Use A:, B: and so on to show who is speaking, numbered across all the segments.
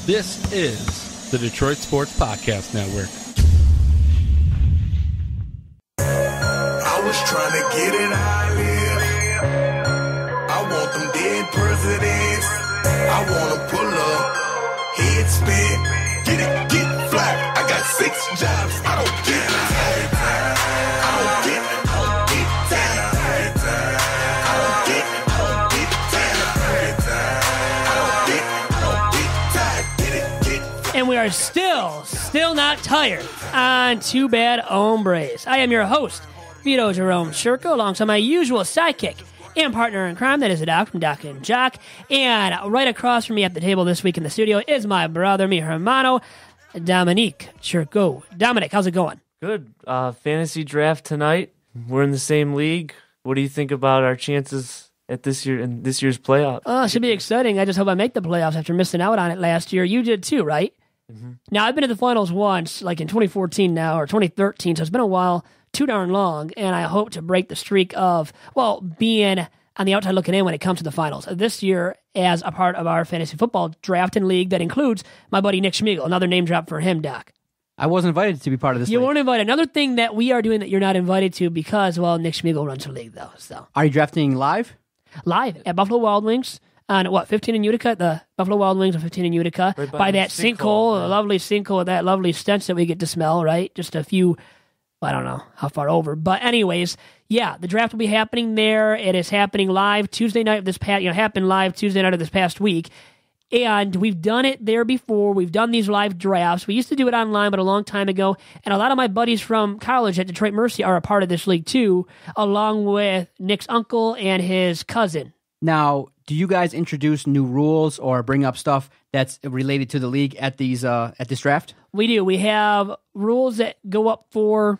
A: This is the Detroit Sports Podcast Network.
B: I was trying to get it how I live. I want them dead presidents. I want to pull up, head spin, get it, get flat. I got 6 jobs, I don't get tired. I don't get tired.
C: And we are still not tired on Two Bad Hombres. I am your host, Vito Jerome Shurko, alongside my usual sidekick and partner in crime, that is the Doc from Doc and Jock. And right across from me at the table this week in the studio is my brother, mi hermano, Dominic Shurko. Dominic, how's it going?
D: Good. Fantasy draft tonight. We're in the same league. What do you think about our chances at this year's playoff?
C: Oh, it should be exciting. I just hope I make the playoffs after missing out on it last year. You did too, right? Mm-hmm. Now, I've been to the finals once, like in 2014 now, or 2013, so it's been a while, too darn long, and I hope to break the streak of, well, being on the outside looking in when it comes to the finals. This year, as a part of our fantasy football draft and league that includes my buddy Nick Schmiegel, another name drop for him, Doc.
E: I wasn't invited to be part of this
C: You
E: league.
C: weren't invited. Another thing that we are doing that you're not invited to because, well, Nick Schmiegel runs the league, though. So
E: Are you drafting live?
C: Live at Buffalo Wild Wings. On 15 in Utica? The Buffalo Wild Wings are 15 in Utica.
D: Right
C: by that sinkhole, a lovely sinkhole with that lovely stench that we get to smell, right? Just a few, I don't know how far over. But anyways, yeah, the draft will be happening there. It is happening live Tuesday night of this past, happened live Tuesday night of this past week. And we've done it there before. We've done these live drafts. We used to do it online, but a long time ago. And a lot of my buddies from college at Detroit Mercy are a part of this league too, along with Nick's uncle and his cousin.
E: Now, do you guys introduce new rules or bring up stuff that's related to the league at this draft?
C: We do. We have rules that go up for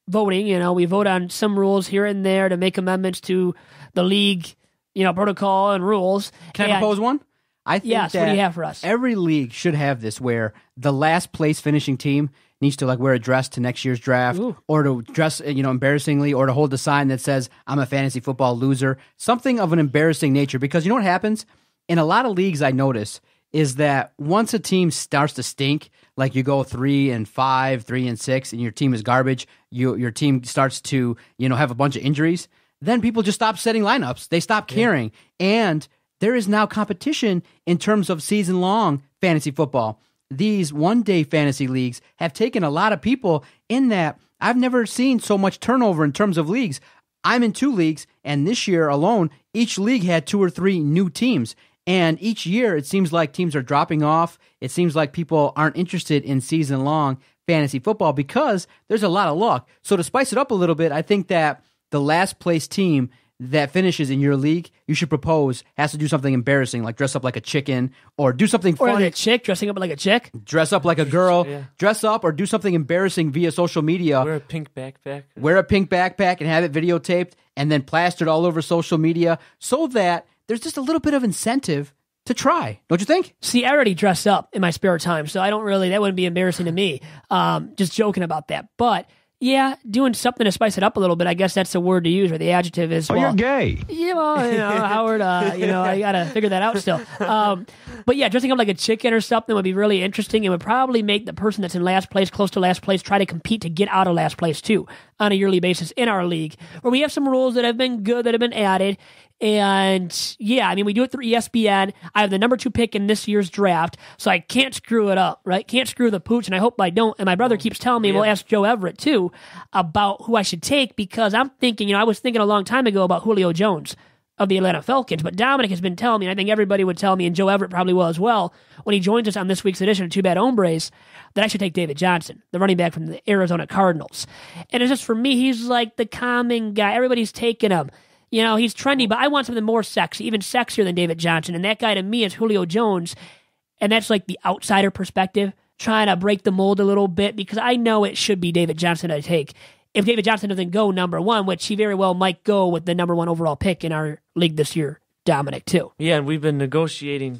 C: voting. We vote on some rules here and there to make amendments to the league, protocol and rules.
E: Can I propose one? I think
C: yes, what do you have for us?
E: Every league should have this where the last place finishing team needs to wear a dress to next year's draft.
C: Ooh.
E: Or to dress, embarrassingly, or to hold a sign that says, I'm a fantasy football loser. Something of an embarrassing nature. Because you know what happens? In a lot of leagues, I notice, is that once a team starts to stink, like you go 3-5, 3-6, and your team is garbage, your team starts to, have a bunch of injuries, then people just stop setting lineups. They stop caring. And there is now competition in terms of season-long fantasy football. These one-day fantasy leagues have taken a lot of people in that I've never seen so much turnover in terms of leagues. I'm in 2 leagues, and this year alone, each league had 2 or 3 new teams. And each year, it seems like teams are dropping off. It seems like people aren't interested in season-long fantasy football because there's a lot of luck. So to spice it up a little bit, I think that the last-place team that finishes in your league, you should propose, has to do something embarrassing, like dress up like a chicken, or do something funny.
C: Or the chick, dressing up like a chick.
E: Dress up like a girl.
D: Yeah.
E: Dress up or do something embarrassing via social media.
D: Wear a pink backpack.
E: Wear a pink backpack and have it videotaped and then plastered all over social media so that there's just a little bit of incentive to try. Don't you think?
C: See, I already dress up in my spare time, so that wouldn't be embarrassing to me. Just joking about that. But yeah, doing something to spice it up a little bit. I guess that's the word to use, or the adjective is.
F: Oh, you're gay.
C: Yeah, well, Howard. I gotta figure that out still. But yeah, dressing up like a chicken or something would be really interesting. It would probably make the person that's in last place, close to last place, try to compete to get out of last place too on a yearly basis in our league. Where we have some rules that have been good, that have been added. And yeah, we do it through ESPN. I have the number 2 pick in this year's draft, so I can't screw it up, right? Can't screw the pooch, and I hope I don't. And my brother keeps telling me, we'll ask Joe Everett too, about who I should take, because I'm thinking, I was thinking a long time ago about Julio Jones of the Atlanta Falcons, but Dominic has been telling me, and I think everybody would tell me, and Joe Everett probably will as well, when he joins us on this week's edition of Two Bad Hombres, that I should take David Johnson, the running back from the Arizona Cardinals. And it's just, for me, he's like the calming guy. Everybody's taking him. He's trendy, but I want something more sexy, even sexier than David Johnson. And that guy to me is Julio Jones. And that's like the outsider perspective, trying to break the mold a little bit, because I know it should be David Johnson I take. If David Johnson doesn't go number 1, which he very well might go with the number 1 overall pick in our league this year, Dominic, too.
D: Yeah, and we've been negotiating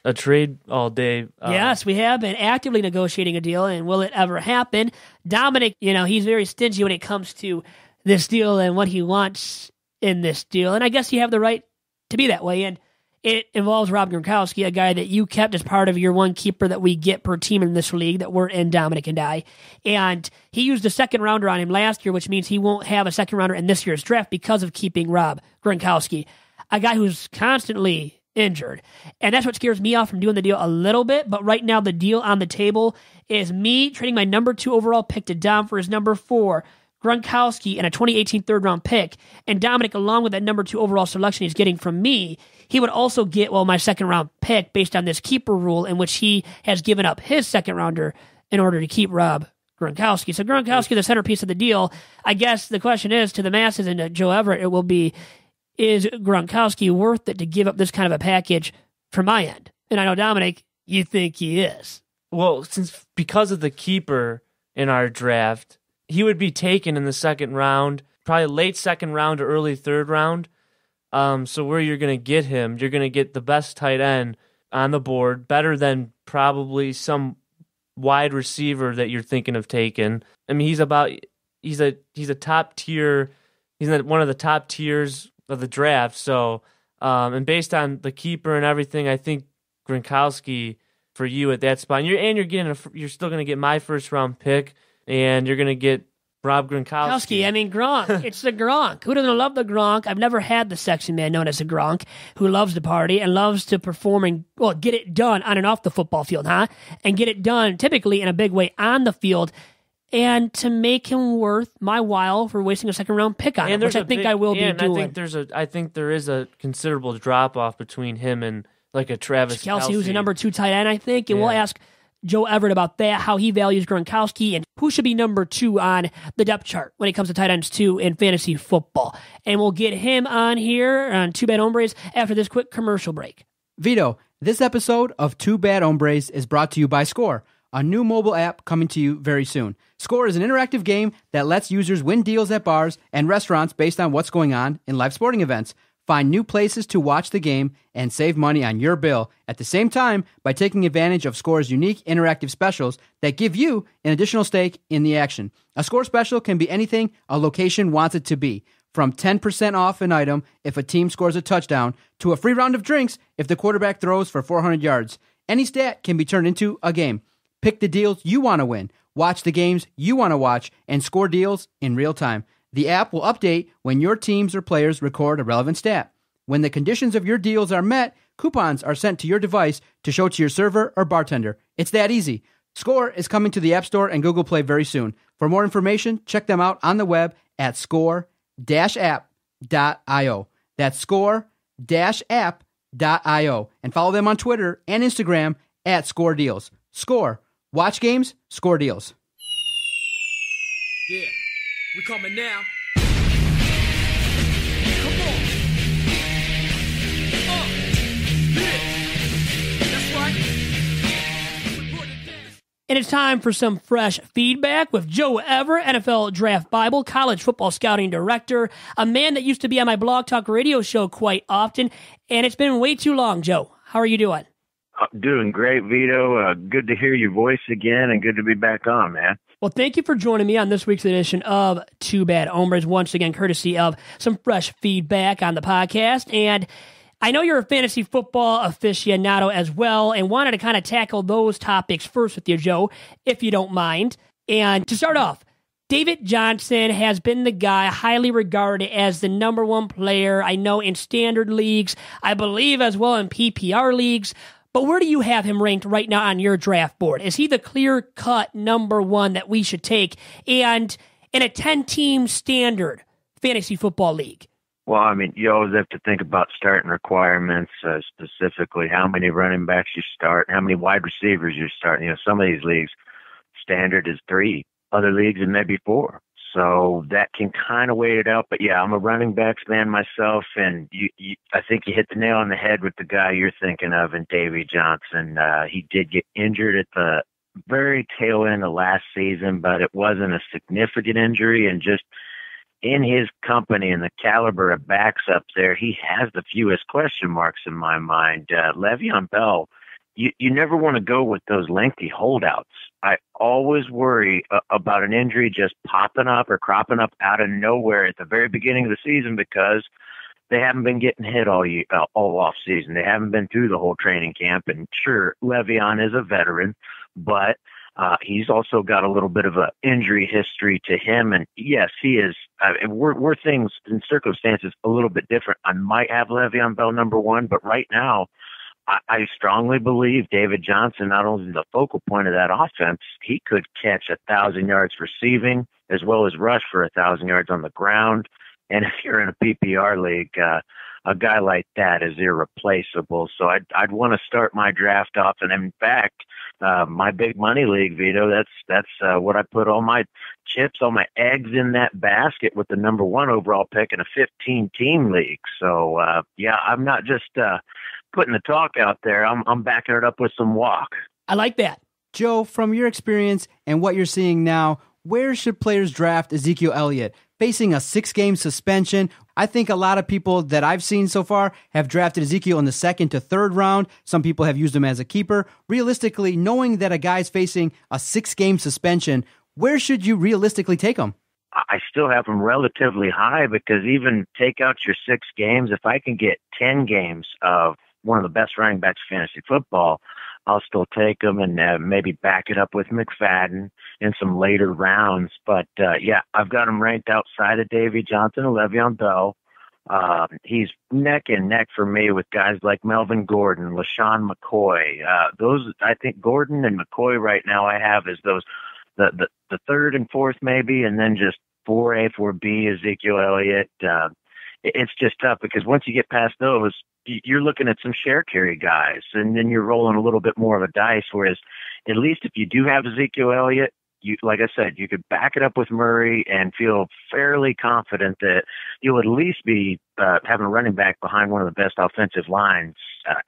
D: a trade all day.
C: Yes, we have been actively negotiating a deal, and will it ever happen? Dominic, he's very stingy when it comes to this deal and what he wants in this deal, and I guess you have the right to be that way. And It involves Rob Gronkowski, a guy that you kept as part of your one keeper that we get per team in this league that we're in, Dominic and I. And he used a second rounder on him last year, which means he won't have a second rounder in this year's draft because of keeping Rob Gronkowski, a guy who's constantly injured. And that's what scares me off from doing the deal a little bit. But right now, the deal on the table is me trading my number 2 overall pick to Dom for his number 4, Gronkowski, and a 2018 third-round pick. And Dominic, along with that number 2 overall selection he's getting from me, he would also get, my second-round pick based on this keeper rule in which he has given up his second-rounder in order to keep Rob Gronkowski. So Gronkowski, the centerpiece of the deal. I guess the question is, to the masses and to Joe Everett, it will be, is Gronkowski worth it to give up this kind of a package from my end? And I know, Dominic, you think he is.
D: Well, because of the keeper in our draft, he would be taken in the second round, probably late second round or early third round. So where you're going to get him, you're going to get the best tight end on the board, better than probably some wide receiver that you're thinking of taking. I mean, he's a top tier. He's one of the top tiers of the draft. So, and based on the keeper and everything, I think Gronkowski for you at that spot. You're still going to get my first round pick. And you're going to get Rob Gronkowski.
C: I mean, Gronk. It's the Gronk. Who doesn't love the Gronk? I've never had the sexy man known as a Gronk who loves to party and loves to perform and get it done on and off the football field, and get it done typically in a big way on the field. And to make him worth my while for wasting a second-round pick on him, which I think I will be doing.
D: I think there is a considerable drop-off between him and like a Travis Kelce,
C: who's a number 2 tight end, I think. And we'll ask Joe Everett about that, how he values Gronkowski, and who should be number 2 on the depth chart when it comes to tight ends 2 in fantasy football. And we'll get him on here on Two Bad Hombres after this quick commercial break.
E: Vito, this episode of Two Bad Hombres is brought to you by Score, a new mobile app coming to you very soon. Score is an interactive game that lets users win deals at bars and restaurants based on what's going on in live sporting events. Find new places to watch the game and save money on your bill at the same time by taking advantage of Score's unique interactive specials that give you an additional stake in the action. A Score special can be anything a location wants it to be, from 10% off an item if a team scores a touchdown to a free round of drinks if the quarterback throws for 400 yards. Any stat can be turned into a game. Pick the deals you want to win, watch the games you want to watch, and score deals in real time. The app will update when your teams or players record a relevant stat. When the conditions of your deals are met, coupons are sent to your device to show to your server or bartender. It's that easy. Score is coming to the App Store and Google Play very soon. For more information, check them out on the web at score-app.io. That's score-app.io. And follow them on Twitter and Instagram at Score Deals. Score. Watch games, score deals.
F: Yeah. We coming now. Come on. Yeah. That's right.
C: And it's time for some fresh feedback with Joe Everett, NFL Draft Bible, college football scouting director, a man that used to be on my Blog Talk radio show quite often. And it's been way too long, Joe. How are you doing?
G: Doing great, Vito. Good to hear your voice again and good to be back on, man.
C: Well, thank you for joining me on this week's edition of Two Bad Hombres, once again, courtesy of some fresh feedback on the podcast. And I know you're a fantasy football aficionado as well, and wanted to kind of tackle those topics first with you, Joe, if you don't mind. And to start off, David Johnson has been the guy highly regarded as the number 1 player, I know, in standard leagues, I believe as well in PPR leagues. But where do you have him ranked right now on your draft board? Is he the clear-cut number 1 that we should take? And in a 10-team standard fantasy football league?
G: Well, I mean, you always have to think about starting requirements, specifically how many running backs you start, how many wide receivers you start. You know, some of these leagues, standard is 3. Other leagues, it may be 4. So that can kind of weigh it out. But, yeah, I'm a running backs man myself, and I think you hit the nail on the head with the guy you're thinking of in Davy Johnson. He did get injured at the very tail end of last season, but it wasn't a significant injury. And just in his company and the caliber of backs up there, he has the fewest question marks in my mind. Le'Veon Bell, you never want to go with those lengthy holdouts. I always worry about an injury just popping up or cropping up out of nowhere at the very beginning of the season, because they haven't been getting hit all off season. They haven't been through the whole training camp. And sure, Le'Veon is a veteran, but he's also got a little bit of an injury history to him. And yes, he is. We're things in circumstances a little bit different. I might have Le'Veon Bell number one, but right now, I strongly believe David Johnson, not only the focal point of that offense, he could catch 1,000 yards receiving as well as rush for 1,000 yards on the ground. And if you're in a PPR league, a guy like that is irreplaceable. So I'd want to start my draft off. And in fact, my big money league, Vito, that's what I put all my chips, all my eggs in that basket with the number one overall pick in a 15-team league. So, yeah, I'm not just putting the talk out there. I'm backing it up with some walk.
C: I like that.
E: Joe, from your experience and what you're seeing now, where should players draft Ezekiel Elliott? Facing a 6-game suspension, I think a lot of people that I've seen so far have drafted Ezekiel in the 2nd to 3rd round. Some people have used him as a keeper. Realistically, knowing that a guy's facing a 6-game suspension, where should you realistically take him?
G: I still have him relatively high because even take out your 6 games, if I can get 10 games of one of the best running backs in fantasy football, I'll still take him and maybe back it up with McFadden in some later rounds. But, yeah, I've got him ranked outside of Davy Johnson and Le'Veon Bell. He's neck and neck for me with guys like Melvin Gordon, LaShawn McCoy. I think Gordon and McCoy right now I have as those the 3rd and 4th maybe, and then just 4A, 4B, Ezekiel Elliott. It's just tough because once you get past those, you're looking at some share carry guys, and then you're rolling a little bit more of a dice. Whereas, at least if you do have Ezekiel Elliott, like I said, you could back it up with Murray and feel fairly confident that you'll at least be having a running back behind one of the best offensive lines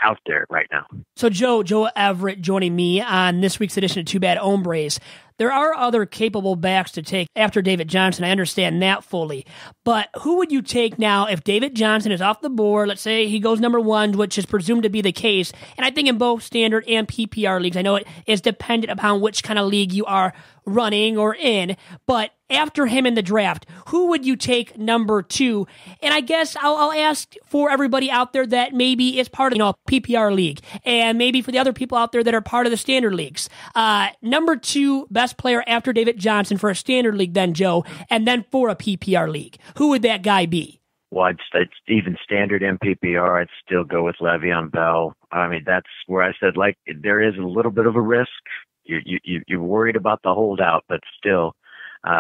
G: out there right now.
C: So Joe Everett joining me on this week's edition of Two Bad Hombres. There are other capable backs to take after David Johnson. I understand that fully. But who would you take now if David Johnson is off the board? Let's say he goes number one, which is presumed to be the case. And I think in both standard and PPR leagues, I know it is dependent upon which kind of league you are running or in. But after him in the draft, who would you take number 2? And I guess I'll ask for everybody out there that maybe is part of a PPR league, and maybe for the other people out there that are part of the standard leagues. Number 2 best player after David Johnson for a standard league, then Joe, and then for a PPR league. Who would that guy be?
G: Well, it's even standard in PPR, I'd still go with Le'Veon Bell. I mean, that's where I said, like, there is a little bit of a risk. You're worried about the holdout, but still,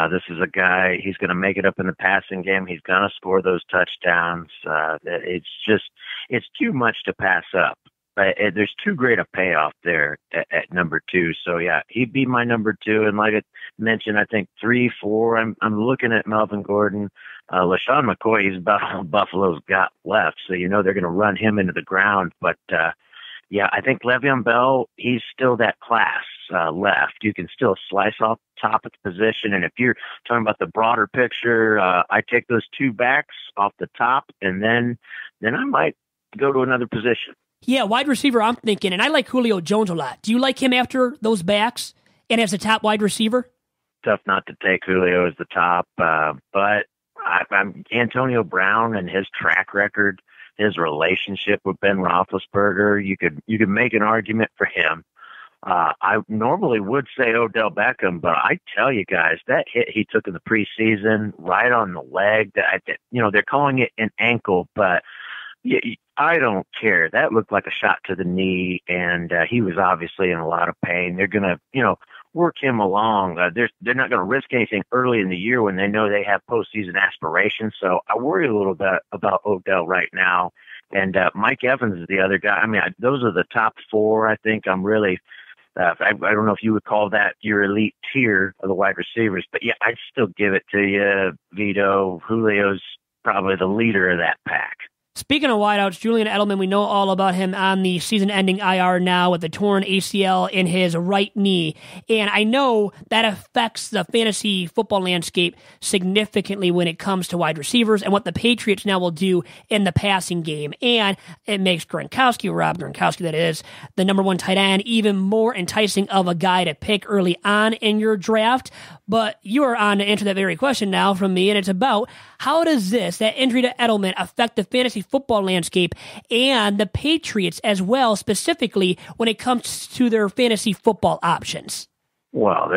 G: this is a guy, he's going to make it up in the passing game. He's going to score those touchdowns. It's too much to pass up. There's too great a payoff there at number 2. So, yeah, he'd be my number 2. And like I mentioned, I think 3, 4, I'm looking at Melvin Gordon. LaShawn McCoy, he's about all Buffalo's got left. So, they're going to run him into the ground. But, yeah, I think Le'Veon Bell, he's still that class left. You can still slice off top at the position. And if you're talking about the broader picture, I take those 2 backs off the top, and then I might go to another position.
C: Yeah, wide receiver I'm thinking, and I like Julio Jones a lot. Do you like him after those backs and as a top wide receiver?
G: Tough not to take Julio as the top, but I'm Antonio Brown and his track record, his relationship with Ben Roethlisberger, you could make an argument for him. I normally would say Odell Beckham, but I tell you guys, that hit he took in the preseason, right on the leg, they're calling it an ankle, but I don't care. That looked like a shot to the knee, and he was obviously in a lot of pain. They're going to, work him along. They're not going to risk anything early in the year when they know they have postseason aspirations. So I worry a little bit about Odell right now. And Mike Evans is the other guy. I mean, those are the top 4. I think I'm really I don't know if you would call that your elite tier of the wide receivers, but yeah, I'd still give it to you. Vito, Julio's probably the leader of that pack.
C: Speaking of wideouts, Julian Edelman, we know all about him on the season-ending IR now with the torn ACL in his right knee. And I know that affects the fantasy football landscape significantly when it comes to wide receivers and what the Patriots now will do in the passing game. And it makes Rob Gronkowski, that is, the number one tight end, even more enticing of a guy to pick early on in your draft. But you are on to answer that very question now from me, and it's about how does that injury to Edelman, affect the fantasy football landscape and the Patriots as well, specifically when it comes to their fantasy football options?
G: Well,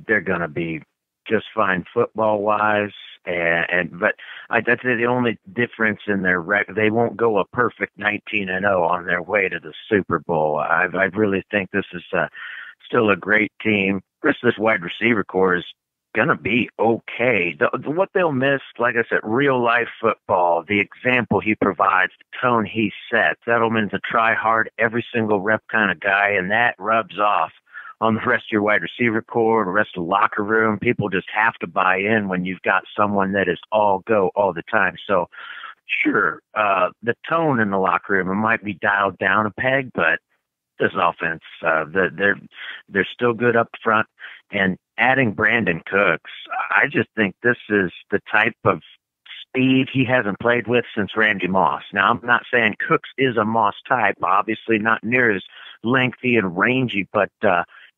G: they're going to be just fine football-wise, but that's the only difference in their record. They won't go a perfect 19-0 on their way to the Super Bowl. I really think this is still a great team. This wide receiver core is going to be okay. What they'll miss, like I said, real life football, the example he provides, the tone he sets. Edelman's a try hard, every single rep kind of guy, and that rubs off on the rest of your wide receiver core, the rest of the locker room. People just have to buy in when you've got someone that is all go all the time. So sure, the tone in the locker room, it might be dialed down a peg, but this offense, they're still good up front. And adding Brandon Cooks, I just think this is the type of speed he hasn't played with since Randy Moss. Now, I'm not saying Cooks is a Moss type, obviously not near as lengthy and rangy, but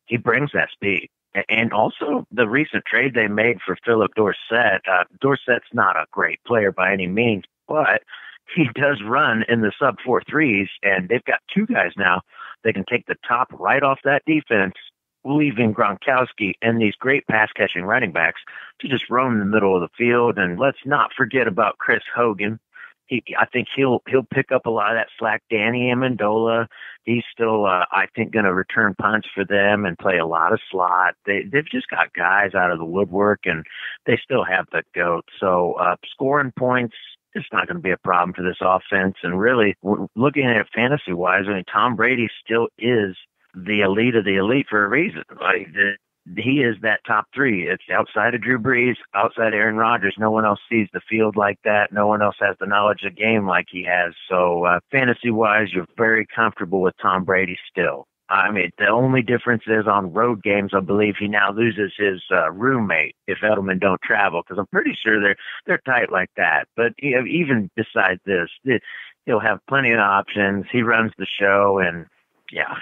G: he brings that speed. And also the recent trade they made for Philip Dorsett. Dorsett's not a great player by any means, but he does run in the sub 4.3s, and they've got two guys now that can take the top right off that defense, leaving Gronkowski and these great pass-catching running backs to just roam the middle of the field. And let's not forget about Chris Hogan. I think he'll pick up a lot of that slack. Danny Amendola, he's still, I think, going to return punts for them and play a lot of slot. They've just got guys out of the woodwork, and they still have the GOAT. So scoring points, it's not going to be a problem for this offense. And really, looking at it fantasy-wise, I mean, Tom Brady still is the elite of the elite for a reason. Like he is that top three. It's outside of Drew Brees, outside Aaron Rodgers. No one else sees the field like that. No one else has the knowledge of the game like he has. So fantasy-wise, you're very comfortable with Tom Brady still. I mean, the only difference is on road games, I believe he now loses his roommate if Edelman don't travel, because I'm pretty sure they're tight like that. But even besides this, he'll have plenty of options. He runs the show, and yeah,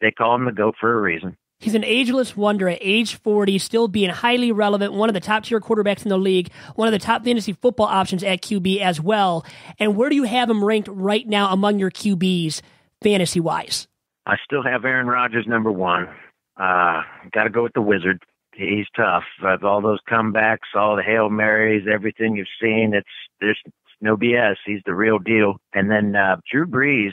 G: they call him the GOAT for a reason.
C: He's an ageless wonder at age 40, still being highly relevant, one of the top-tier quarterbacks in the league, one of the top fantasy football options at QB as well. And where do you have him ranked right now among your QBs fantasy-wise?
G: I still have Aaron Rodgers number one. Got to go with the Wizard. He's tough. All those comebacks, all the Hail Marys, everything you've seen, there's no BS. He's the real deal. And then Drew Brees,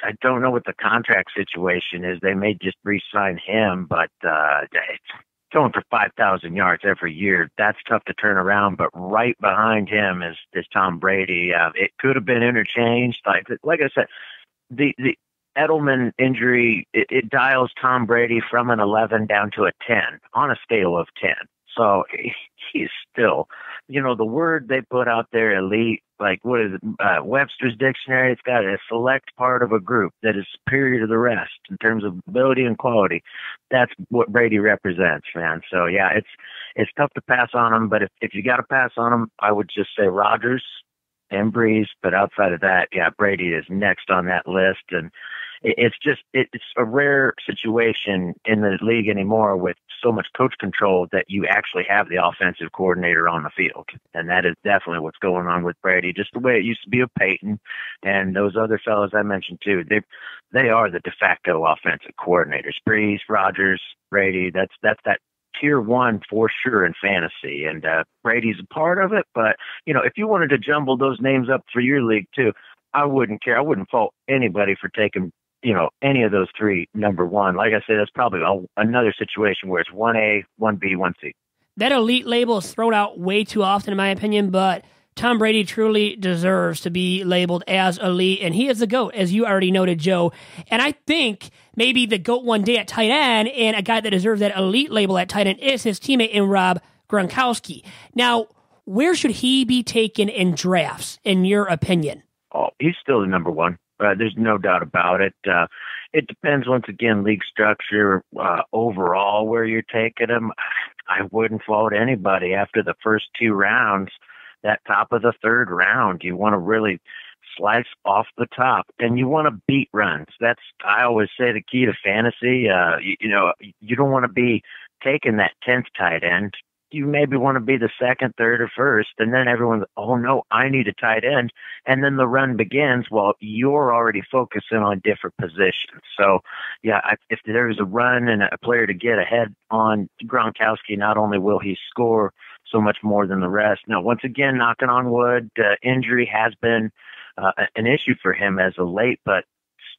G: I don't know what the contract situation is. They may just re-sign him, but going for 5,000 yards every year, that's tough to turn around. But right behind him is Tom Brady. It could have been interchanged. Like I said, the Edelman injury, it dials Tom Brady from an 11 down to a 10 on a scale of 10. So he's still, the word they put out there, elite, like what is it, Webster's Dictionary, it's got a select part of a group that is superior to the rest in terms of ability and quality. That's what Brady represents, man. So yeah, it's tough to pass on him, but if you got to pass on him, I would just say Rodgers and Brees. But outside of that, yeah, Brady is next on that list. And it's a rare situation in the league anymore with so much coach control that you actually have the offensive coordinator on the field. And that is definitely what's going on with Brady, just the way it used to be with Peyton and those other fellows I mentioned too. They are the de facto offensive coordinators. Brees, Rodgers, Brady, that's that tier one for sure in fantasy. And Brady's a part of it. But, if you wanted to jumble those names up for your league too, I wouldn't care. I wouldn't fault anybody for taking any of those three number one. Like I said, that's probably another situation where it's 1A, 1B, 1C.
C: That elite label is thrown out way too often, in my opinion, but Tom Brady truly deserves to be labeled as elite, and he is the GOAT, as you already noted, Joe. And I think maybe the GOAT one day at tight end, and a guy that deserves that elite label at tight end is his teammate in Rob Gronkowski. Now, where should he be taken in drafts, in your opinion?
G: Oh, he's still the number one. There's no doubt about it. It depends, once again, league structure, overall, where you're taking him. I wouldn't fault anybody after the first 2 rounds. That top of the 3rd round, you want to really slice off the top, and you want to beat runs. That's, I always say, the key to fantasy. You don't want to be taking that 10th tight end. You maybe want to be the 2nd, 3rd, or 1st, and then everyone's, oh no, I need a tight end. And then the run begins while you're already focusing on different positions. So, yeah, if there's a run and a player to get ahead on Gronkowski, not only will he score so much more than the rest. Now, once again, knocking on wood, injury has been an issue for him as of late, but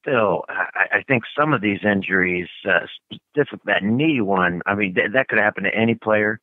G: still, I think some of these injuries, specific that knee one, I mean, that could happen to any player.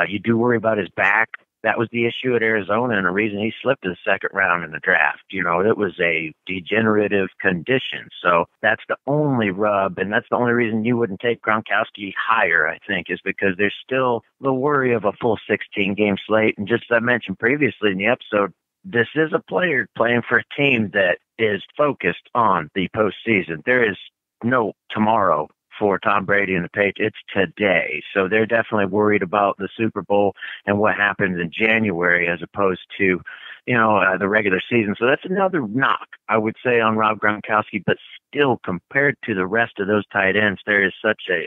G: You do worry about his back. That was the issue at Arizona, and the reason he slipped to the 2nd round in the draft. It was a degenerative condition. So that's the only rub, and that's the only reason you wouldn't take Gronkowski higher, I think, is because there's still the worry of a full 16-game slate. And just as I mentioned previously in the episode, this is a player playing for a team that is focused on the postseason. There is no tomorrow for Tom Brady and the Patriots. It's today. So they're definitely worried about the Super Bowl and what happens in January as opposed to, the regular season. So that's another knock, I would say, on Rob Gronkowski. But still, compared to the rest of those tight ends, there is such a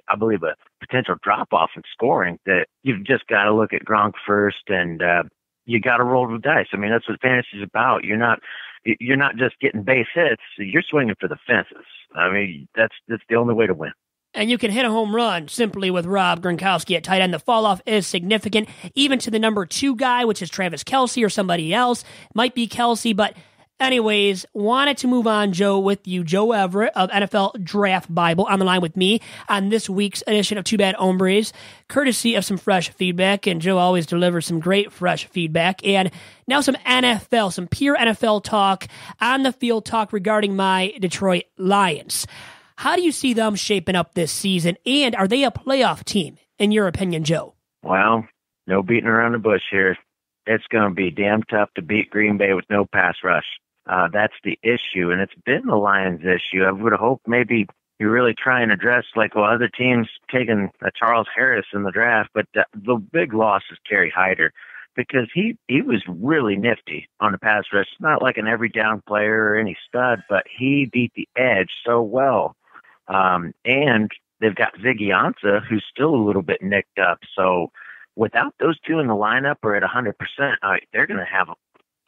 G: potential drop-off in scoring that you've just got to look at Gronk first, and you got to roll the dice. I mean, that's what fantasy is about. You're not just getting base hits. You're swinging for the fences. I mean, that's the only way to win.
C: And you can hit a home run simply with Rob Gronkowski at tight end. The fall-off is significant, even to the number 2 guy, which is Travis Kelce or somebody else. Might be Kelce, but anyways, wanted to move on, Joe, with you. Joe Everett of NFL Draft Bible on the line with me on this week's edition of Two Bad Hombres, courtesy of some fresh feedback, and Joe always delivers some great fresh feedback. And now some NFL, some pure NFL talk, on the field talk regarding my Detroit Lions. How do you see them shaping up this season, and are they a playoff team, in your opinion, Joe?
G: Well, no beating around the bush here. It's going to be damn tough to beat Green Bay with no pass rush. That's the issue, and it's been the Lions' issue. I would hope maybe you really try and address, other teams taking Charles Harris in the draft, but the big loss is Kerry Hyder, because he was really nifty on the pass rush. Not like an every down player or any stud, but he beat the edge so well. And they've got Ziggy Ansah, who's still a little bit nicked up. So without those two in the lineup or at 100%, they're going to have a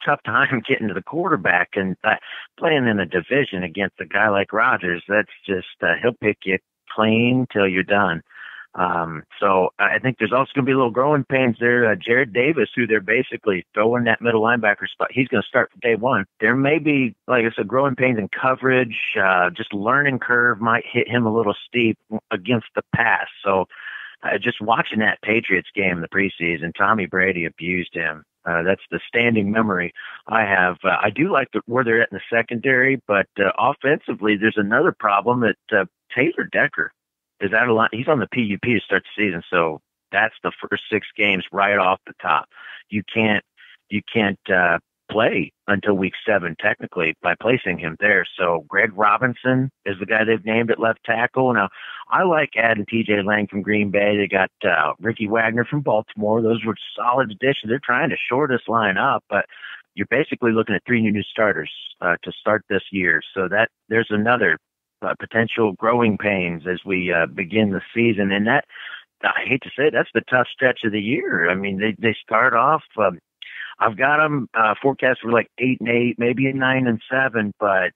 G: tough time getting to the quarterback, and playing in a division against a guy like Rodgers. That's just, he'll pick you clean till you're done. So I think there's also going to be a little growing pains there. Jared Davis, who they're basically throwing that middle linebacker spot, he's going to start from day one. There may be, like I said, growing pains in coverage. Just learning curve might hit him a little steep against the pass. So just watching that Patriots game in the preseason, Tommy Brady abused him. That's the standing memory I have. I do like where they're at in the secondary, but offensively, there's another problem that Taylor Decker is out of line. He's on the PUP to start the season, so that's the first 6 games right off the top. You can't play until week 7 technically by placing him there. So Greg Robinson is the guy they've named at left tackle. Now, I like adding TJ Lang from Green Bay. They got Ricky Wagner from Baltimore. Those were solid additions. They're trying to shore this line up, but you're basically looking at 3 new starters to start this year. So that there's another potential growing pains as we begin the season. And that, I hate to say it, that's the tough stretch of the year. I mean, they start off, I've got them forecast for like 8-8, maybe a 9-7, but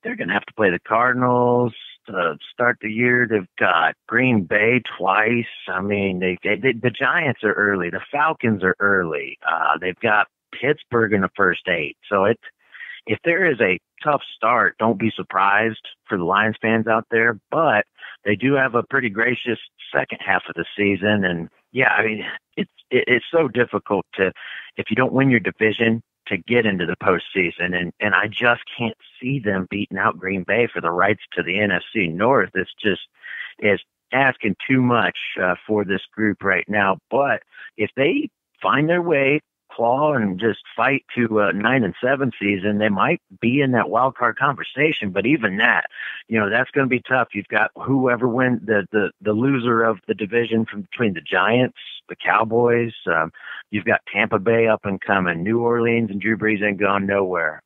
G: they're going to have to play the Cardinals to start the year. They've got Green Bay twice. I mean, the Giants are early. The Falcons are early. They've got Pittsburgh in the first 8. So if there is a tough start, don't be surprised for the Lions fans out there, but they do have a pretty gracious second half of the season. And yeah, I mean, it's so difficult if you don't win your division, to get into the postseason. And I just can't see them beating out Green Bay for the rights to the NFC North. It's just is asking too much for this group right now. But if they find their way claw and just fight to a 9-7 season, they might be in that wild card conversation. But even that, that's going to be tough. You've got whoever wins the loser of the division from between the Giants, the Cowboys. You've got Tampa Bay up and coming. New Orleans and Drew Brees ain't going nowhere.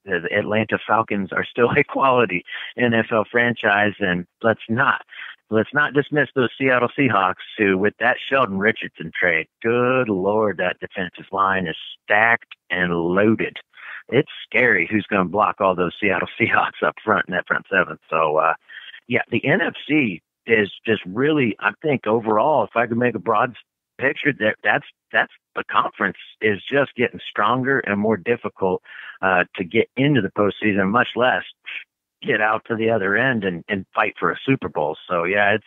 G: The Atlanta Falcons are still a quality NFL franchise, and let's not dismiss those Seattle Seahawks who, with that Sheldon Richardson trade, good Lord, that defensive line is stacked and loaded. It's scary who's going to block all those Seattle Seahawks up front in that front seven. So, the NFC is just really, I think overall, if I could make a broad picture, that's the conference is just getting stronger and more difficult to get into the postseason, much less get out to the other end and fight for a Super Bowl. So it's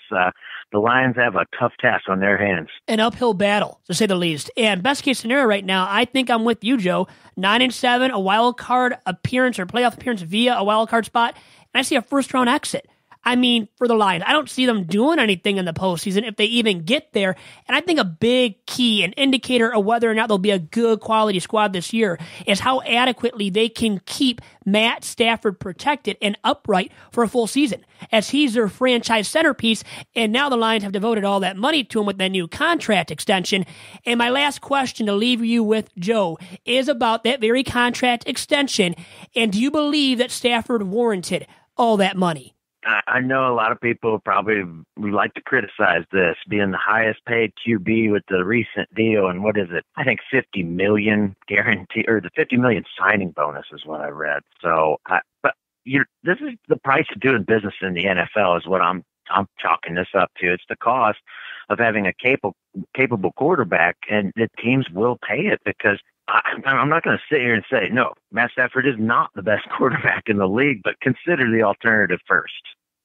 G: the Lions have a tough task on their hands. An
C: uphill battle, to say the least. And best case scenario right now, I think I'm with you, Joe. 9-7, a wild card appearance or playoff appearance via a wild card spot, and I see a first round exit. I mean, for the Lions, I don't see them doing anything in the postseason if they even get there. And I think a big key, an indicator of whether or not they'll be a good quality squad this year is how adequately they can keep Matt Stafford protected and upright for a full season, as he's their franchise centerpiece. And now the Lions have devoted all that money to him with that new contract extension. And my last question to leave you with, Joe, is about that very contract extension. And do you believe that Stafford warranted all that money?
G: I know a lot of people probably would like to criticize this being the highest paid QB with the recent deal. And what is it? I think $50 million guarantee, or the $50 million signing bonus is what I read. So, this is the price of doing business in the NFL is what I'm chalking this up to. It's the cost of having a capable quarterback, and the teams will pay it because I'm not going to sit here and say, no, Matt Stafford is not the best quarterback in the league, but consider the alternative first.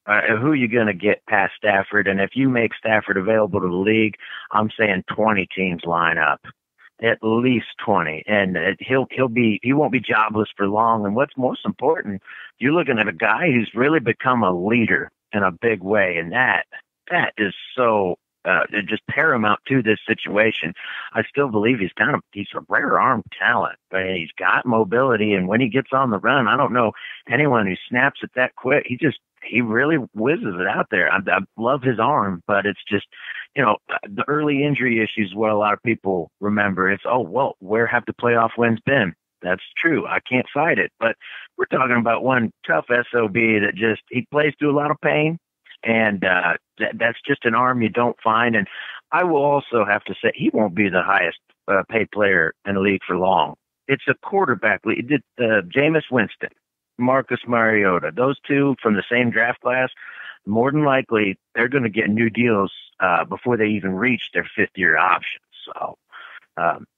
G: Who are you going to get past Stafford? And if you make Stafford available to the league, I'm saying 20 teams line up, at least 20, and he won't be jobless for long. And what's most important, you're looking at a guy who's really become a leader in a big way, and that is so just paramount to this situation. I still believe he's a rare arm talent, but he's got mobility, and when he gets on the run, I don't know anyone who snaps it that quick. He really whizzes it out there. I love his arm, but it's just, the early injury issues, what a lot of people remember. It's, where have the playoff wins been? That's true. I can't fight it, but we're talking about one tough SOB that he plays through a lot of pain. And that's just an arm you don't find. And I will also have to say he won't be the highest paid player in the league for long. It's a quarterback league. Jameis Winston, Marcus Mariota, those two from the same draft class, more than likely they're going to get new deals before they even reach their fifth-year option. So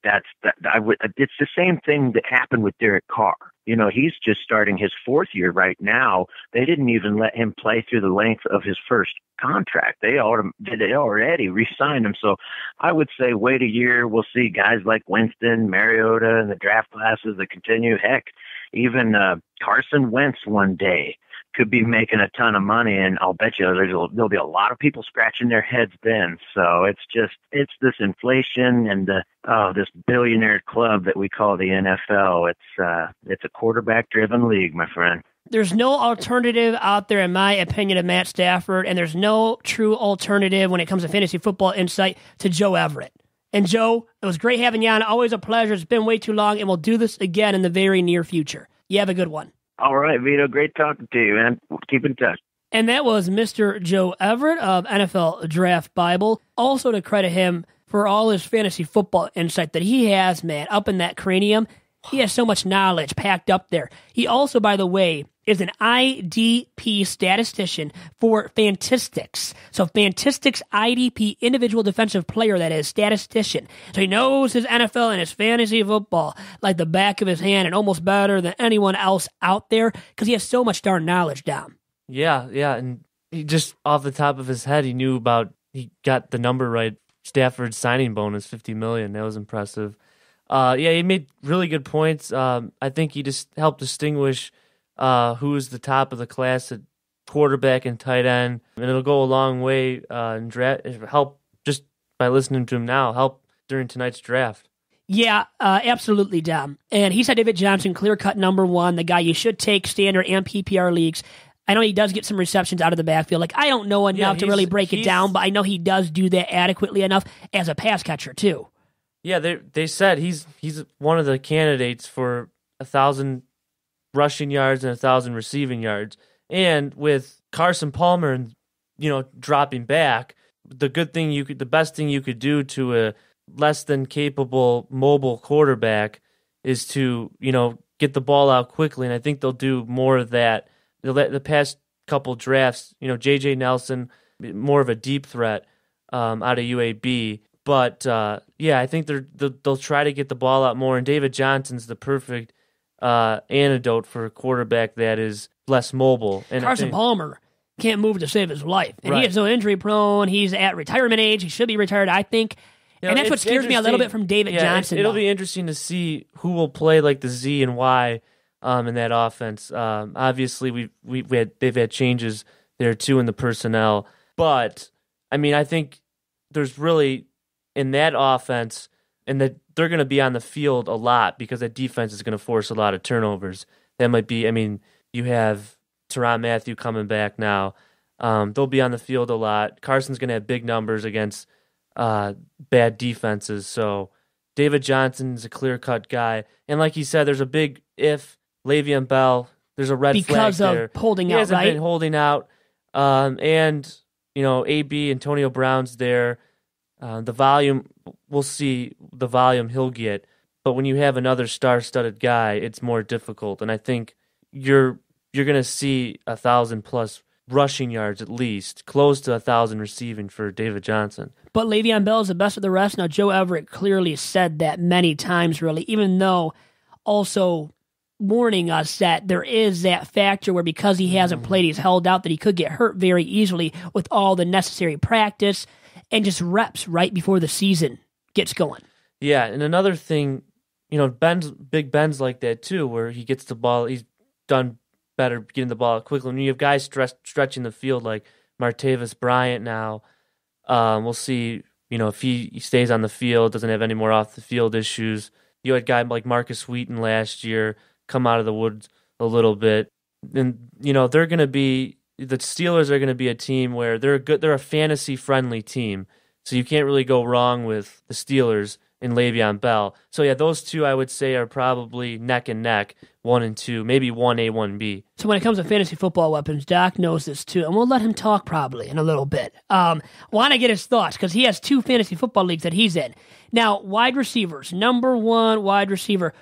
G: it's the same thing that happened with Derek Carr. He's just starting his fourth year right now. They didn't even let him play through the length of his first contract. They already re-signed him. So I would say wait a year. We'll see guys like Winston, Mariota, and the draft classes that continue. Heck, even Carson Wentz one day could be making a ton of money, and I'll bet you there'll be a lot of people scratching their heads then. So it's this inflation and this billionaire club that we call the NFL. It's a quarterback-driven league, my friend.
C: There's no alternative out there, in my opinion, of Matt Stafford, and there's no true alternative when it comes to fantasy football insight to Joe Everett. And Joe, it was great having you on. Always a pleasure. It's been way too long, and we'll do this again in the very near future. You have a good one.
G: All right, Vito. Great talking to you, man. We'll keep in touch.
C: And that was Mr. Joe Everett of NFL Draft Bible. Also to credit him for all his fantasy football insight that he has, man, up in that cranium. He has so much knowledge packed up there. He also, by the way, is an IDP statistician for Fantistics. So Fantistics IDP, individual defensive player, that is, statistician. So he knows his NFL and his fantasy football like the back of his hand, and almost better than anyone else out there because he has so much darn knowledge down.
D: Yeah, and he just off the top of his head, he got the number right. Stafford's signing bonus, $50 million. That was impressive. He made really good points. I think he just helped distinguish who is the top of the class at quarterback and tight end, and it'll go a long way and help just by listening to him now. Help during tonight's draft.
C: Yeah, absolutely, Dom. And he said David Johnson, clear-cut number one, the guy you should take standard and PPR leagues. I know he does get some receptions out of the backfield. Like, I don't know enough to really break it down, but I know he does do that adequately enough as a pass catcher, too.
D: Yeah, they said he's one of the candidates for 1,000 rushing yards and 1,000 receiving yards. And with Carson Palmer, dropping back, the best thing you could do to a less than capable mobile quarterback is to, get the ball out quickly. And I think they'll do more of that. The past couple drafts, J.J. Nelson, more of a deep threat out of UAB. But, I think they'll try to get the ball out more. And David Johnson's the perfect antidote for a quarterback that is less mobile. And
C: Carson Palmer can't move to save his life. And he is so injury prone. He's at retirement age. He should be retired, I think. And that's what scares me a little bit from David Johnson.
D: It'll be interesting to see who will play like the Z and Y in that offense. Obviously, they've had changes there too in the personnel. But, I think there's really, in that offense, and that they're going to be on the field a lot because that defense is going to force a lot of turnovers. That might be, you have Tyrann Mathieu coming back now. They'll be on the field a lot. Carson's going to have big numbers against bad defenses. So David Johnson's a clear-cut guy. And like you said, there's a big if. Le'Veon Bell, there's a red flag there.
C: Because of holding out, right?
D: He hasn't been holding out. And, AB, Antonio Brown's there. The volume, we'll see the volume he'll get. But when you have another star-studded guy, it's more difficult. And I think you're going to see 1,000-plus rushing yards at least, close to 1,000 receiving for David Johnson.
C: But Le'Veon Bell is the best of the rest. Now, Joe Everett clearly said that many times, really, even though also warning us that there is that factor where because he hasn't played, he's held out, that he could get hurt very easily with all the necessary practice and just reps right before the season gets going.
D: Yeah, and another thing, Big Ben's like that too, where he gets the ball, he's done better getting the ball out quickly. When you have guys stretching the field like Martavis Bryant now, we'll see, if he stays on the field, doesn't have any more off-the-field issues. You had a guy like Marcus Wheaton last year come out of the woods a little bit. And, they're going to be, the Steelers are going to be a team where they're a fantasy-friendly team. So you can't really go wrong with the Steelers and Le'Veon Bell. So, yeah, those two I would say are probably neck and neck, 1 and 2, maybe 1A, 1B.
C: So when it comes to fantasy football weapons, Doc knows this too, and we'll let him talk probably in a little bit. Want to get his thoughts because he has 2 fantasy football leagues that he's in. Now, wide receivers, number 1 wide receiver.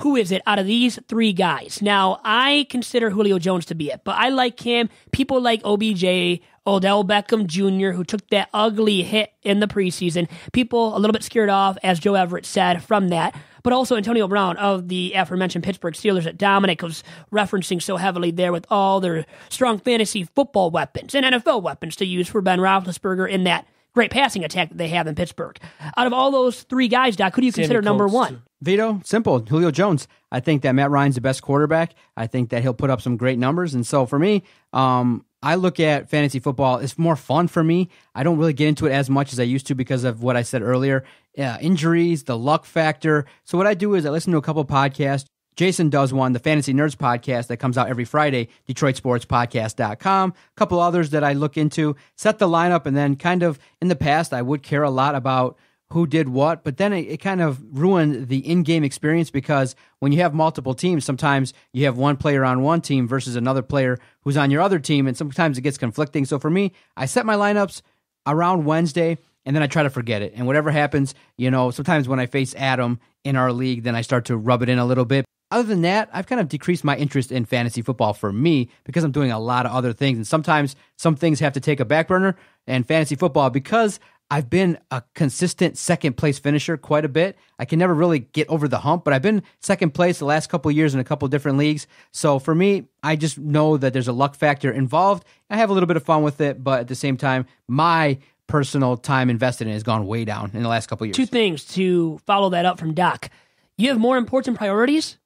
C: Who is it out of these 3 guys? Now, I consider Julio Jones to be it, but I like him. People like OBJ, Odell Beckham Jr., who took that ugly hit in the preseason. People a little bit scared off, as Joe Everett said, from that. But also Antonio Brown of the aforementioned Pittsburgh Steelers that Dominic was referencing so heavily there with all their strong fantasy football weapons and NFL weapons to use for Ben Roethlisberger in that great passing attack that they have in Pittsburgh. Out of all those 3 guys, Doc, who do you consider number 1?
E: Vito, simple. Julio Jones. I think that Matt Ryan's the best quarterback. I think that he'll put up some great numbers. And so for me, I look at fantasy football. It's more fun for me. I don't really get into it as much as I used to because of what I said earlier. Injuries, the luck factor. So what I do is I listen to a couple podcasts. Jason does one, the Fantasy Nerds podcast that comes out every Friday, DetroitSportsPodcast.com. A couple others that I look into, set the lineup, and then kind of in the past, I would care a lot about who did what, but then it kind of ruined the in-game experience because when you have multiple teams, sometimes you have one player on one team versus another player who's on your other team, and sometimes it gets conflicting. So for me, I set my lineups around Wednesday, and then I try to forget it. And whatever happens, sometimes when I face Adam in our league, then I start to rub it in a little bit. Other than that, I've kind of decreased my interest in fantasy football for me because I'm doing a lot of other things. And sometimes some things have to take a back burner. And fantasy football, because I've been a consistent second-place finisher quite a bit, I can never really get over the hump, but I've been second place the last couple of years in a couple of different leagues. So for me, I just know that there's a luck factor involved. I have a little bit of fun with it, but at the same time, my personal time invested in it has gone way down in the last couple of years.
C: 2 things to follow that up from Doc. You have more important priorities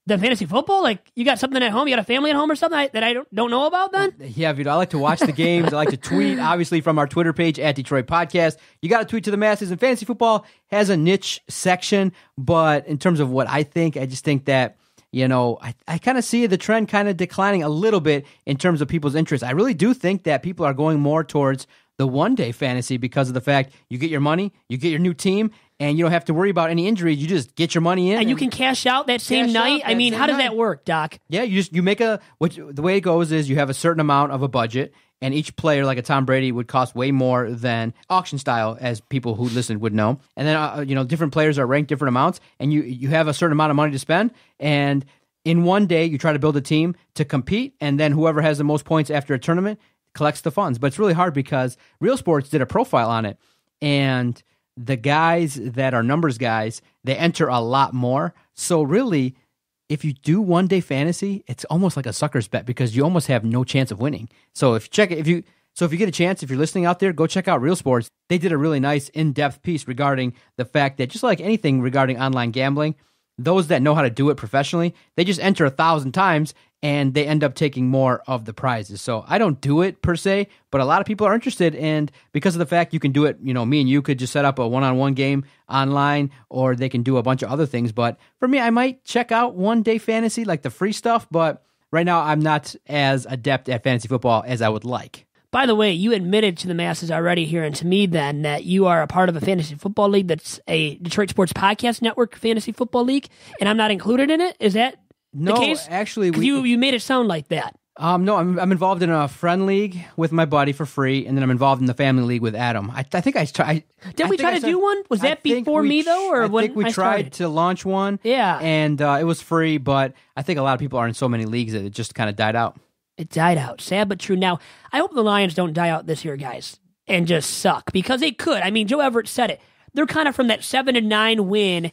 C: The fantasy football? Like, you got something at home? You got a family at home or something that I don't know about then?
E: Yeah, Vito, I like to watch the games. I like to tweet, obviously, from our Twitter page, at Detroit Podcast. You got to tweet to the masses, and fantasy football has a niche section. But in terms of what I think, I just think that, I kind of see the trend kind of declining a little bit in terms of people's interest. I really do think that people are going more towards the one-day fantasy because of the fact you get your money, you get your new team, and you don't have to worry about any injuries. You just get your money in.
C: And you can cash out that same night? I mean, how does that work, Doc?
E: Yeah, you make the way it goes is you have a certain amount of a budget, and each player, like a Tom Brady, would cost way more than auction style, as people who listen would know. And then, different players are ranked different amounts, and you have a certain amount of money to spend, and in one day, you try to build a team to compete, and then whoever has the most points after a tournament collects the funds. But it's really hard because Real Sports did a profile on it, and the guys that are numbers guys, they enter a lot more. So really, if you do one-day fantasy, it's almost like a sucker's bet because you almost have no chance of winning. So if you get a chance, if you're listening out there, go check out Real Sports. They did a really nice in-depth piece regarding the fact that just like anything regarding online gambling, those that know how to do it professionally, they just enter 1,000 times and they end up taking more of the prizes. So I don't do it per se, but a lot of people are interested, and because of the fact you can do it, me and you could just set up a one-on-one game online, or they can do a bunch of other things. But for me, I might check out one-day fantasy, like the free stuff, but right now I'm not as adept at fantasy football as I would like.
C: By the way, you admitted to the masses already here and to me then that you are a part of a fantasy football league that's a Detroit Sports Podcast Network fantasy football league, and I'm not included in it. Is that the case?
E: No, actually,
C: you made it sound like that.
E: No, I'm involved in a friend league with my buddy for free, and then I'm involved in the family league with Adam. I think I tried.
C: Did we try to do one? Was that before me though, or when I
E: think we tried
C: started
E: to launch one?
C: Yeah,
E: and it was free, but I think a lot of people are in so many leagues that it just kind of died out.
C: It died out. Sad but true. Now, I hope the Lions don't die out this year, guys, and just suck, because they could. I mean, Joe Everett said it. They're kind of from that 7-9 win,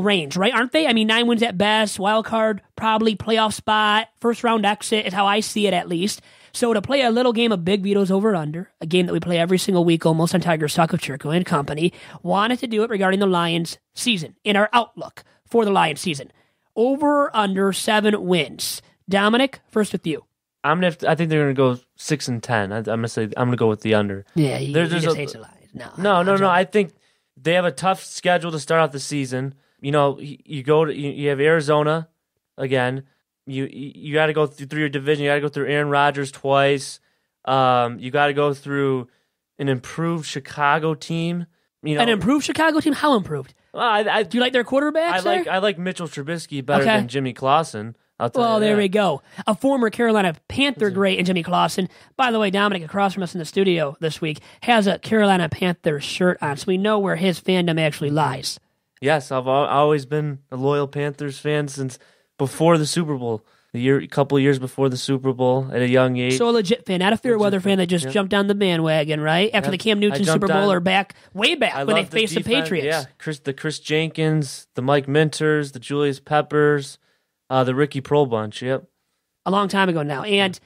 C: range, right? Aren't they? I mean, 9 wins at best, wild card, probably playoff spot, first round exit is how I see it at least. So to play a little game of Big Vito's over under, a game that we play every single week almost on Tiger's Talk of Chirco and Company, wanted to do it regarding the Lions season, in our outlook for the Lions season. Over under 7 wins. Dominic, first with you.
D: I think they're gonna go 6-10. I'm gonna go with the under.
C: Yeah, he just hates the Lions.
D: No. I think they have a tough schedule to start out the season. You have Arizona again. You got to go through your division. You got to go through Aaron Rodgers twice. You got to go through an improved Chicago team.
C: An improved Chicago team? How improved? Do you like their quarterbacks?
D: I like Mitchell Trubisky better than Jimmy Clausen.
C: There we go. A former Carolina Panther great in Jimmy Clausen. By the way, Dominic, across from us in the studio this week, has a Carolina Panther shirt on, so we know where his fandom actually lies.
D: Yes, I've always been a loyal Panthers fan since before the Super Bowl. A couple of years before the Super Bowl at a young age.
C: So a legit fan, not a fair weather fan that just jumped on the bandwagon, right? After the Cam Newton Super Bowl or way back when they faced the Patriots.
D: Yeah, the Chris Jenkins, the Mike Minters, the Julius Peppers, the Ricky Prohl bunch, yep.
C: A long time ago now. And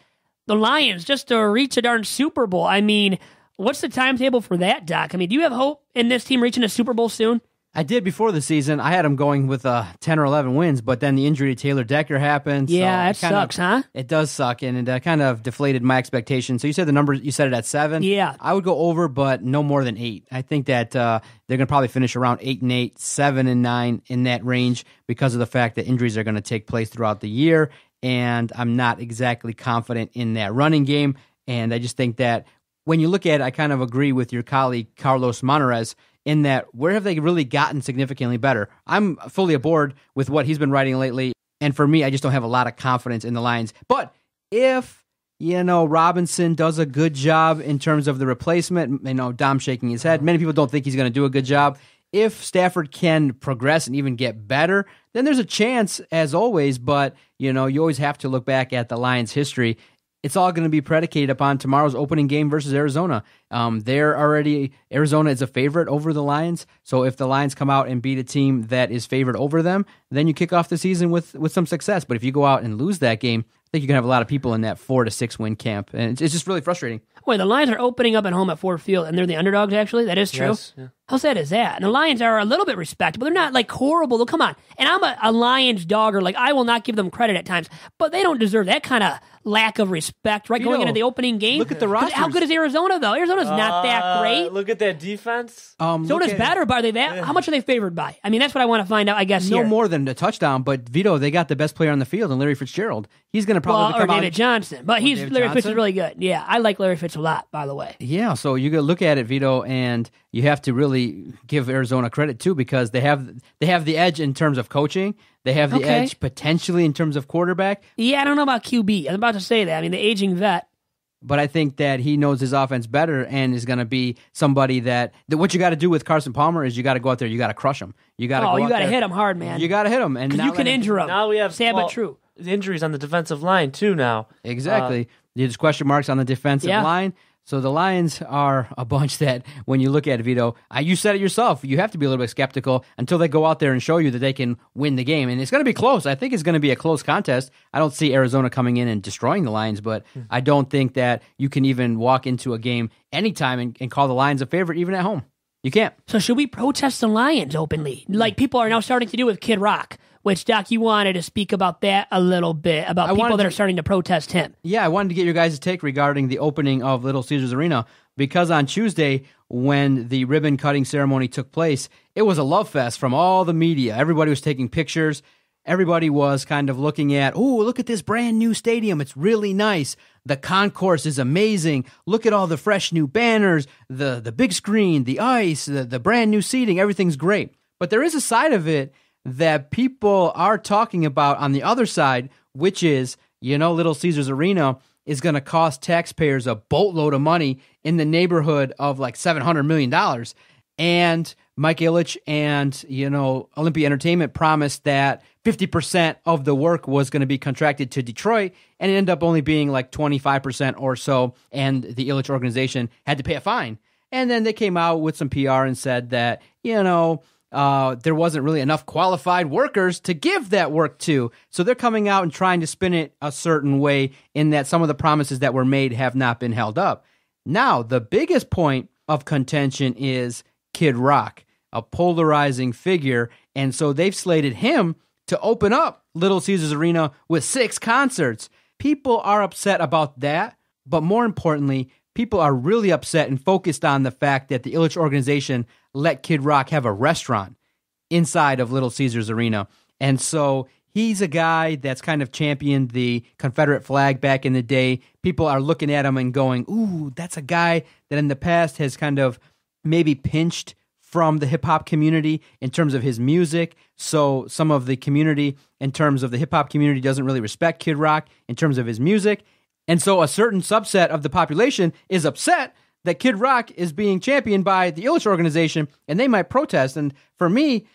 C: the Lions, just to reach a darn Super Bowl, I mean, what's the timetable for that, Doc? I mean, do you have hope in this team reaching a Super Bowl soon?
E: I did before the season. I had them going with 10 or 11 wins, but then the injury to Taylor Decker happened.
C: Yeah, so that sucks, huh?
E: It does suck, and it kind of deflated my expectations. So you said the number, you said it at 7.
C: Yeah.
E: I would go over, but no more than 8. I think that they're going to probably finish around 8-8, 7-9 in that range because of the fact that injuries are going to take place throughout the year, and I'm not exactly confident in that running game. And I just think that when you look at it, I kind of agree with your colleague Carlos Monarez in that where have they really gotten significantly better? I'm fully aboard with what he's been writing lately, and for me, I just don't have a lot of confidence in the Lions. But if, Robinson does a good job in terms of the replacement, Dom shaking his head, many people don't think he's going to do a good job. If Stafford can progress and even get better, then there's a chance, as always, but, you always have to look back at the Lions' history. It's all going to be predicated upon tomorrow's opening game versus Arizona. Arizona is a favorite over the Lions. So if the Lions come out and beat a team that is favored over them, then you kick off the season with some success. But if you go out and lose that game, I think you're going to have a lot of people in that 4 to 6 win camp, and it's just really frustrating.
C: Wait, the Lions are opening up at home at Ford Field, and they're the underdogs, actually? That is true?
D: Yes, yeah.
C: How sad is that? And the Lions are a little bit respectable. They're not, like, horrible. Come on. And I'm a Lions dogger. Like, I will not give them credit at times, but they don't deserve that kind of lack of respect, right, going into the opening game.
E: Look at the rosters.
C: How good is Arizona, though? Arizona's not that great.
D: Look at that defense.
C: So does better, but are they that? How much are they favored by? I mean, that's what I want to find out, I guess,
E: No
C: here.
E: more than a touchdown, but Vito, they got the best player on the field, and Larry Fitzgerald. He's going to probably
C: or
E: come
C: David
E: out.
C: Johnson. But
E: David
C: Larry Fitz
E: Johnson?
C: is really good. Yeah, I like Larry Fitz a lot, by the way.
E: Yeah, so you got to look at it, Vito, and you have to really give Arizona credit too, because they have the edge in terms of coaching. They have the edge potentially in terms of quarterback.
C: Yeah, I don't know about QB. I'm about to say that. I mean, the aging vet.
E: But I think that he knows his offense better and is going to be somebody that what you got to do with Carson Palmer is you got to go out there, you got to crush him. You got to
C: hit him hard, man.
E: You got to hit him, and
C: Because you can injure him.
D: Now we have
C: sad but true.
D: Injuries on the defensive line too now.
E: Exactly. There's question marks on the defensive line. So the Lions are a bunch that, when you look at it, Vito, you said it yourself, you have to be a little bit skeptical until they go out there and show you that they can win the game. And it's going to be close. I think it's going to be a close contest. I don't see Arizona coming in and destroying the Lions, but I don't think that you can even walk into a game anytime and call the Lions a favorite, even at home. You can't.
C: So should we protest the Lions openly? Like people are now starting to do with Kid Rock. Which, Doc, you wanted to speak about that a little bit, about people that are starting to protest him.
E: Yeah, I wanted to get your guys' take regarding the opening of Little Caesars Arena, because on Tuesday, when the ribbon-cutting ceremony took place, it was a love fest from all the media. Everybody was taking pictures. Everybody was kind of looking at, oh, look at this brand new stadium. It's really nice. The concourse is amazing. Look at all the fresh new banners, the big screen, the ice, the brand new seating. Everything's great. But there is a side of it that people are talking about on the other side, which is, Little Caesars Arena is going to cost taxpayers a boatload of money in the neighborhood of like $700 million. And Mike Ilitch and, Olympia Entertainment promised that 50% of the work was going to be contracted to Detroit, and it ended up only being like 25% or so, and the Ilitch organization had to pay a fine. And then they came out with some PR and said that, there wasn't really enough qualified workers to give that work to. So they're coming out and trying to spin it a certain way in that some of the promises that were made have not been held up. Now, the biggest point of contention is Kid Rock, a polarizing figure. And so they've slated him to open up Little Caesars Arena with 6 concerts. People are upset about that. But more importantly, people are really upset and focused on the fact that the Ilitch organization let Kid Rock have a restaurant inside of Little Caesars Arena. And so he's a guy that's kind of championed the Confederate flag back in the day. People are looking at him and going, ooh, that's a guy that in the past has kind of maybe pinched from the hip-hop community in terms of his music. So some of the community in terms of the hip-hop community doesn't really respect Kid Rock in terms of his music. And so a certain subset of the population is upset that Kid Rock is being championed by the Ilitch organization, and they might protest. And for me,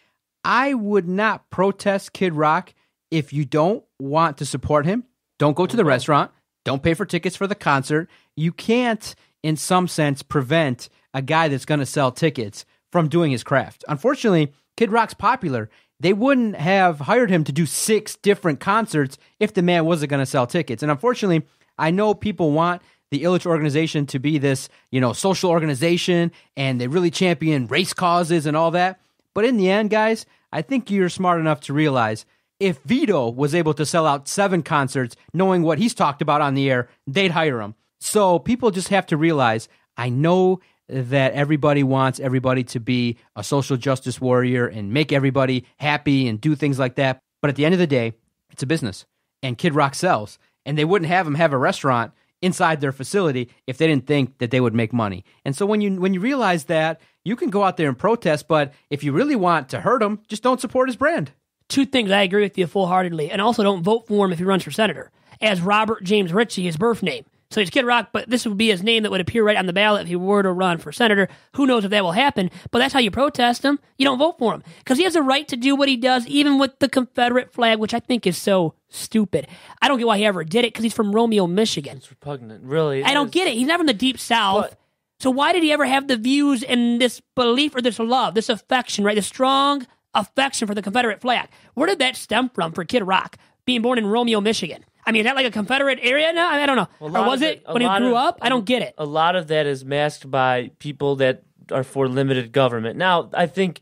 E: I would not protest Kid Rock. If you don't want to support him, don't go to the restaurant. Don't pay for tickets for the concert. You can't, in some sense, prevent a guy that's going to sell tickets from doing his craft. Unfortunately, Kid Rock's popular. They wouldn't have hired him to do 6 different concerts if the man wasn't going to sell tickets. And unfortunately, I know people want the Ilitch organization to be this, social organization, and they really champion race causes and all that. But in the end, guys, I think you're smart enough to realize if Vito was able to sell out 7 concerts, knowing what he's talked about on the air, they'd hire him. So people just have to realize, I know that everybody wants everybody to be a social justice warrior and make everybody happy and do things like that. But at the end of the day, it's a business, and Kid Rock sells. And they wouldn't have him have a restaurant inside their facility if they didn't think that they would make money. And so when you realize that, you can go out there and protest, but if you really want to hurt him, just don't support his brand.
C: 2 things I agree with you full-heartedly, and also don't vote for him if he runs for senator, as Robert James Ritchie, his birth name. So he's Kid Rock, but this would be his name that would appear right on the ballot if he were to run for senator. Who knows if that will happen, but that's how you protest him. You don't vote for him, because he has a right to do what he does, even with the Confederate flag, which I think is so stupid. I don't get why he ever did it, because he's from Romeo, Michigan.
D: It's repugnant, really.
C: I don't get it. He's not from the Deep South.
D: But,
C: so why did he ever have the views and this belief or this love, this affection, right? This strong affection for the Confederate flag? Where did that stem from for Kid Rock, being born in Romeo, Michigan? I mean, is that like a Confederate area now? I don't know.
D: A
C: Or
D: lot
C: was
D: of
C: it when he grew up? I don't get it.
D: A lot of that is masked by people that are for limited government. Now, I think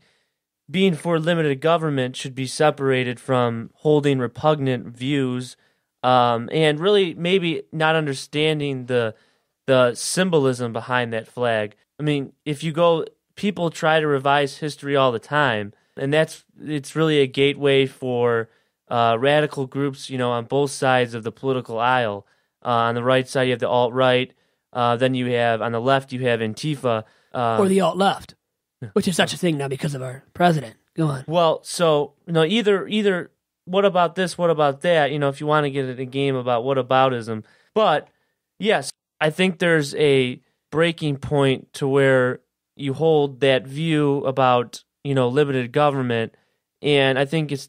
D: being for limited government should be separated from holding repugnant views, and really maybe not understanding the symbolism behind that flag. I mean, if you go, people try to revise history all the time, and it's really a gateway for radical groups, on both sides of the political aisle. On the right side, you have the alt-right. Then you have, on the left, you have Antifa.
C: Or the alt-left, which is such a thing now because of our president. Go on.
D: Well, so, either what about this, what about that, if you want to get in a game about whataboutism. But, yes, I think there's a breaking point to where you hold that view about, limited government, and I think it's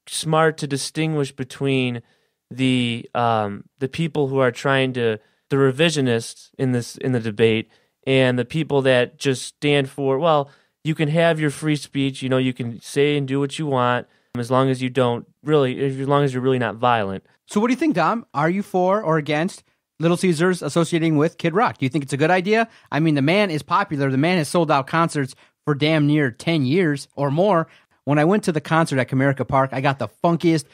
D: smart to distinguish between the people who are trying to, the revisionists in the debate, and the people that just stand for, well, you can have your free speech, you can say and do what you want, as long as you're really not violent.
E: So what do you think, Dom? Are you for or against Little Caesars associating with Kid Rock? Do you think it's a good idea? I mean, the man is popular. The man has sold out concerts for damn near 10 years or more. When I went to the concert at Comerica Park, I got the funkiest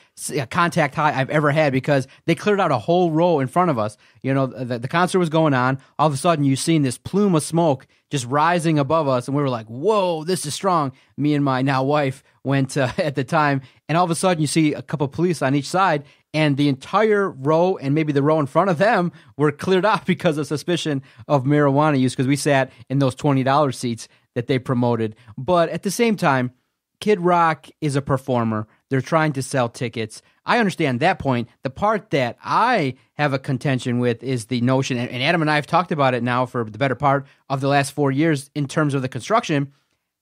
E: contact high I've ever had because they cleared out a whole row in front of us. The concert was going on. All of a sudden, you seen this plume of smoke just rising above us, and we were like, whoa, this is strong. Me and my now wife went at the time, and all of a sudden, you see a couple of police on each side, and the entire row and maybe the row in front of them were cleared out because of suspicion of marijuana use because we sat in those $20 seats that they promoted. But at the same time, Kid Rock is a performer. They're trying to sell tickets. I understand that point. The part that I have a contention with is the notion, and Adam and I have talked about it now for the better part of the last 4 years in terms of the construction,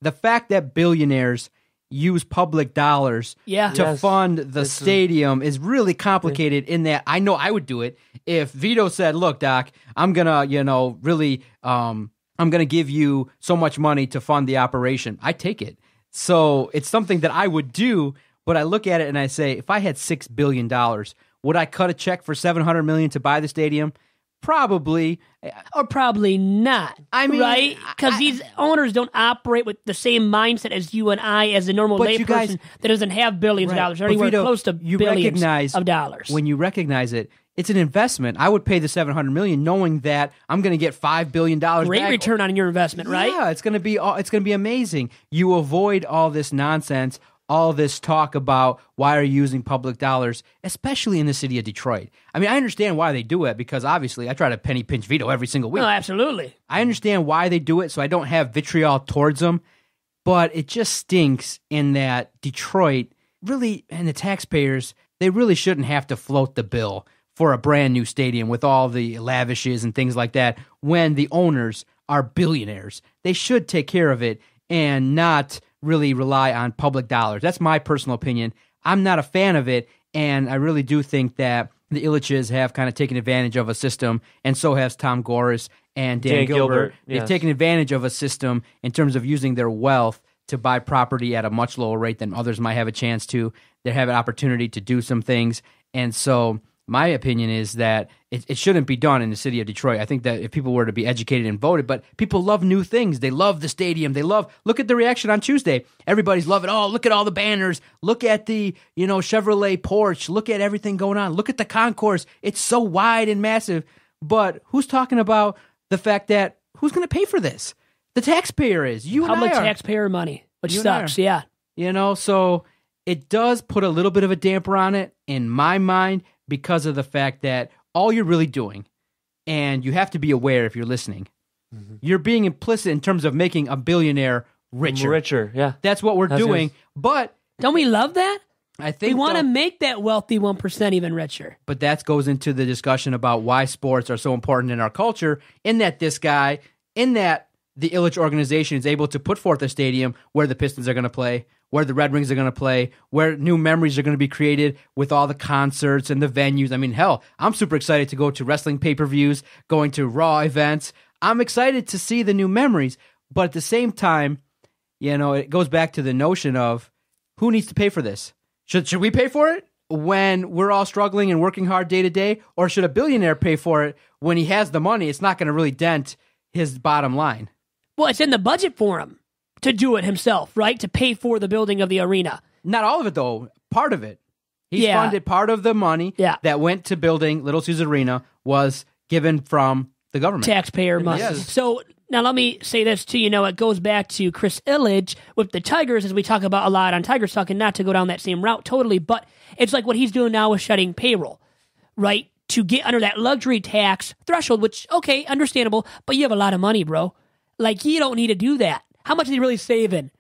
E: the fact that billionaires use public dollars to fund the stadium is really complicated in that I know I would do it if Vito said, look, Doc, I'm going to, really, I'm going to give you so much money to fund the operation. I take it. So it's something that I would do, but I look at it and I say, if I had $6 billion, would I cut a check for $700 million to buy the stadium? Probably.
C: Or probably not.
E: I mean,
C: right? Because these owners don't operate with the same mindset as you and I, as a normal layperson that doesn't have billions of dollars or anywhere close to billions of dollars.
E: When you recognize it, it's an investment. I would pay the $700 million knowing that I'm going to get $5 billion
C: Great
E: back.
C: return on your investment, right?
E: Yeah, it's going to be amazing. You avoid all this nonsense, all this talk about why are you using public dollars, especially in the city of Detroit. I mean, I understand why they do it because obviously I try to penny pinch Vito every single week.
C: No, absolutely.
E: I understand why they do it, so I don't have vitriol towards them, but it just stinks in that Detroit really, and the taxpayers, they really shouldn't have to float the bill for a brand new stadium with all the lavishes and things like that when the owners are billionaires. They should take care of it and not really rely on public dollars. That's my personal opinion. I'm not a fan of it, and I really do think that the Ilitches have kind of taken advantage of a system, and so has Tom Goris and Dan Gilbert. They've taken advantage of a system in terms of using their wealth to buy property at a much lower rate than others might have a chance to. They have an opportunity to do some things, and so my opinion is that it shouldn't be done in the city of Detroit. I think that if people were to be educated and voted, but people love new things. They love the stadium. Look at the reaction on Tuesday. Everybody's loving, look at all the banners. Look at the, Chevrolet porch. Look at everything going on. Look at the concourse. It's so wide and massive. But who's talking about the fact that who's going to pay for this? The taxpayer is. You and I are.
C: Public taxpayer money, which sucks, yeah.
E: So it does put a little bit of a damper on it in my mind, because of the fact that all you're really doing, and you have to be aware if you're listening, you're being implicit in terms of making a billionaire richer.
D: Richer, yeah.
E: That's what we're doing. But
C: don't we love that?
E: I think
C: we want to make that wealthy 1% even richer.
E: But that goes into the discussion about why sports are so important in our culture, in that the Ilitch organization is able to put forth a stadium where the Pistons are going to play, where the Red Wings are going to play, where new memories are going to be created with all the concerts and the venues. I mean, hell, I'm super excited to go to wrestling pay-per-views, going to Raw events. I'm excited to see the new memories. But at the same time, it goes back to the notion of who needs to pay for this? Should we pay for it? when we're all struggling and working hard day to day, or should a billionaire pay for it when he has the money? It's not going to really dent his bottom line.
C: Well, it's in the budget for him to do it himself, right? To pay for the building of the arena.
E: Not all of it, though. Part of it. He
C: Yeah.
E: funded part of the money
C: Yeah.
E: that went to building Little Caesars Arena was given from the government.
C: Taxpayer money.
E: Yes.
C: So now let me say this too. It goes back to Chris Ilitch with the Tigers, as we talk about a lot on Tigers Talk, and not to go down that same route totally, but it's like what he's doing now with shutting payroll, right? To get under that luxury tax threshold, which, okay, understandable, but you have a lot of money, bro. Like, you don't need to do that. How much is he really saving?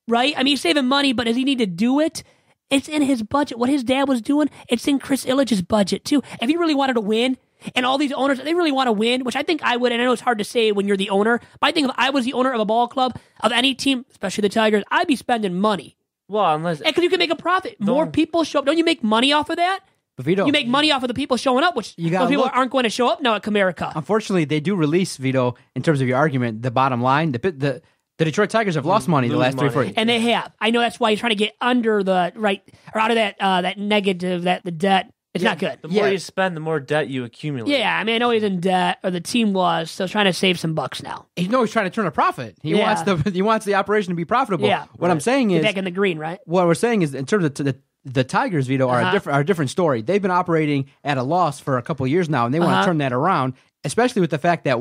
C: Right? I mean, he's saving money, but does he need to do it? It's in his budget. What his dad was doing, it's in Chris Ilitch's budget, too. If he really wanted to win, and all these owners, they really want to win, which I think I would, and I know it's hard to say when you're the owner, but I think if I was the owner of a ball club, of any team, especially the Tigers, I'd be spending money.
D: Well, unless
C: Because you can make a profit. More people show up. Don't you make money off of that?
E: But Vito,
C: You make money off of the people showing up, which
E: You gotta
C: those people
E: look.
C: aren't going to show up now at Comerica.
E: unfortunately, they do release, Vito, in terms of your argument, the bottom line. The Detroit Tigers have lost money the
D: Lose
E: last 3 or 4
D: money.
E: years.
C: And they have. I know that's why he's trying to get under the right, or out of that that negative, the debt. It's not good.
D: the more
E: Yeah.
D: you spend, the more debt you accumulate.
C: Yeah, I mean, I know he's in debt, or the team was, so trying to save some bucks now.
E: He's trying to turn a profit. He
C: Yeah.
E: wants the operation to be profitable.
C: Yeah.
E: What I'm saying
C: Get
E: is,
C: back in the green, right?
E: what we're saying is, in terms of the Tigers, Vito, are a different story. They've been operating at a loss for a couple of years now, and they want to turn that around. Especially with the fact that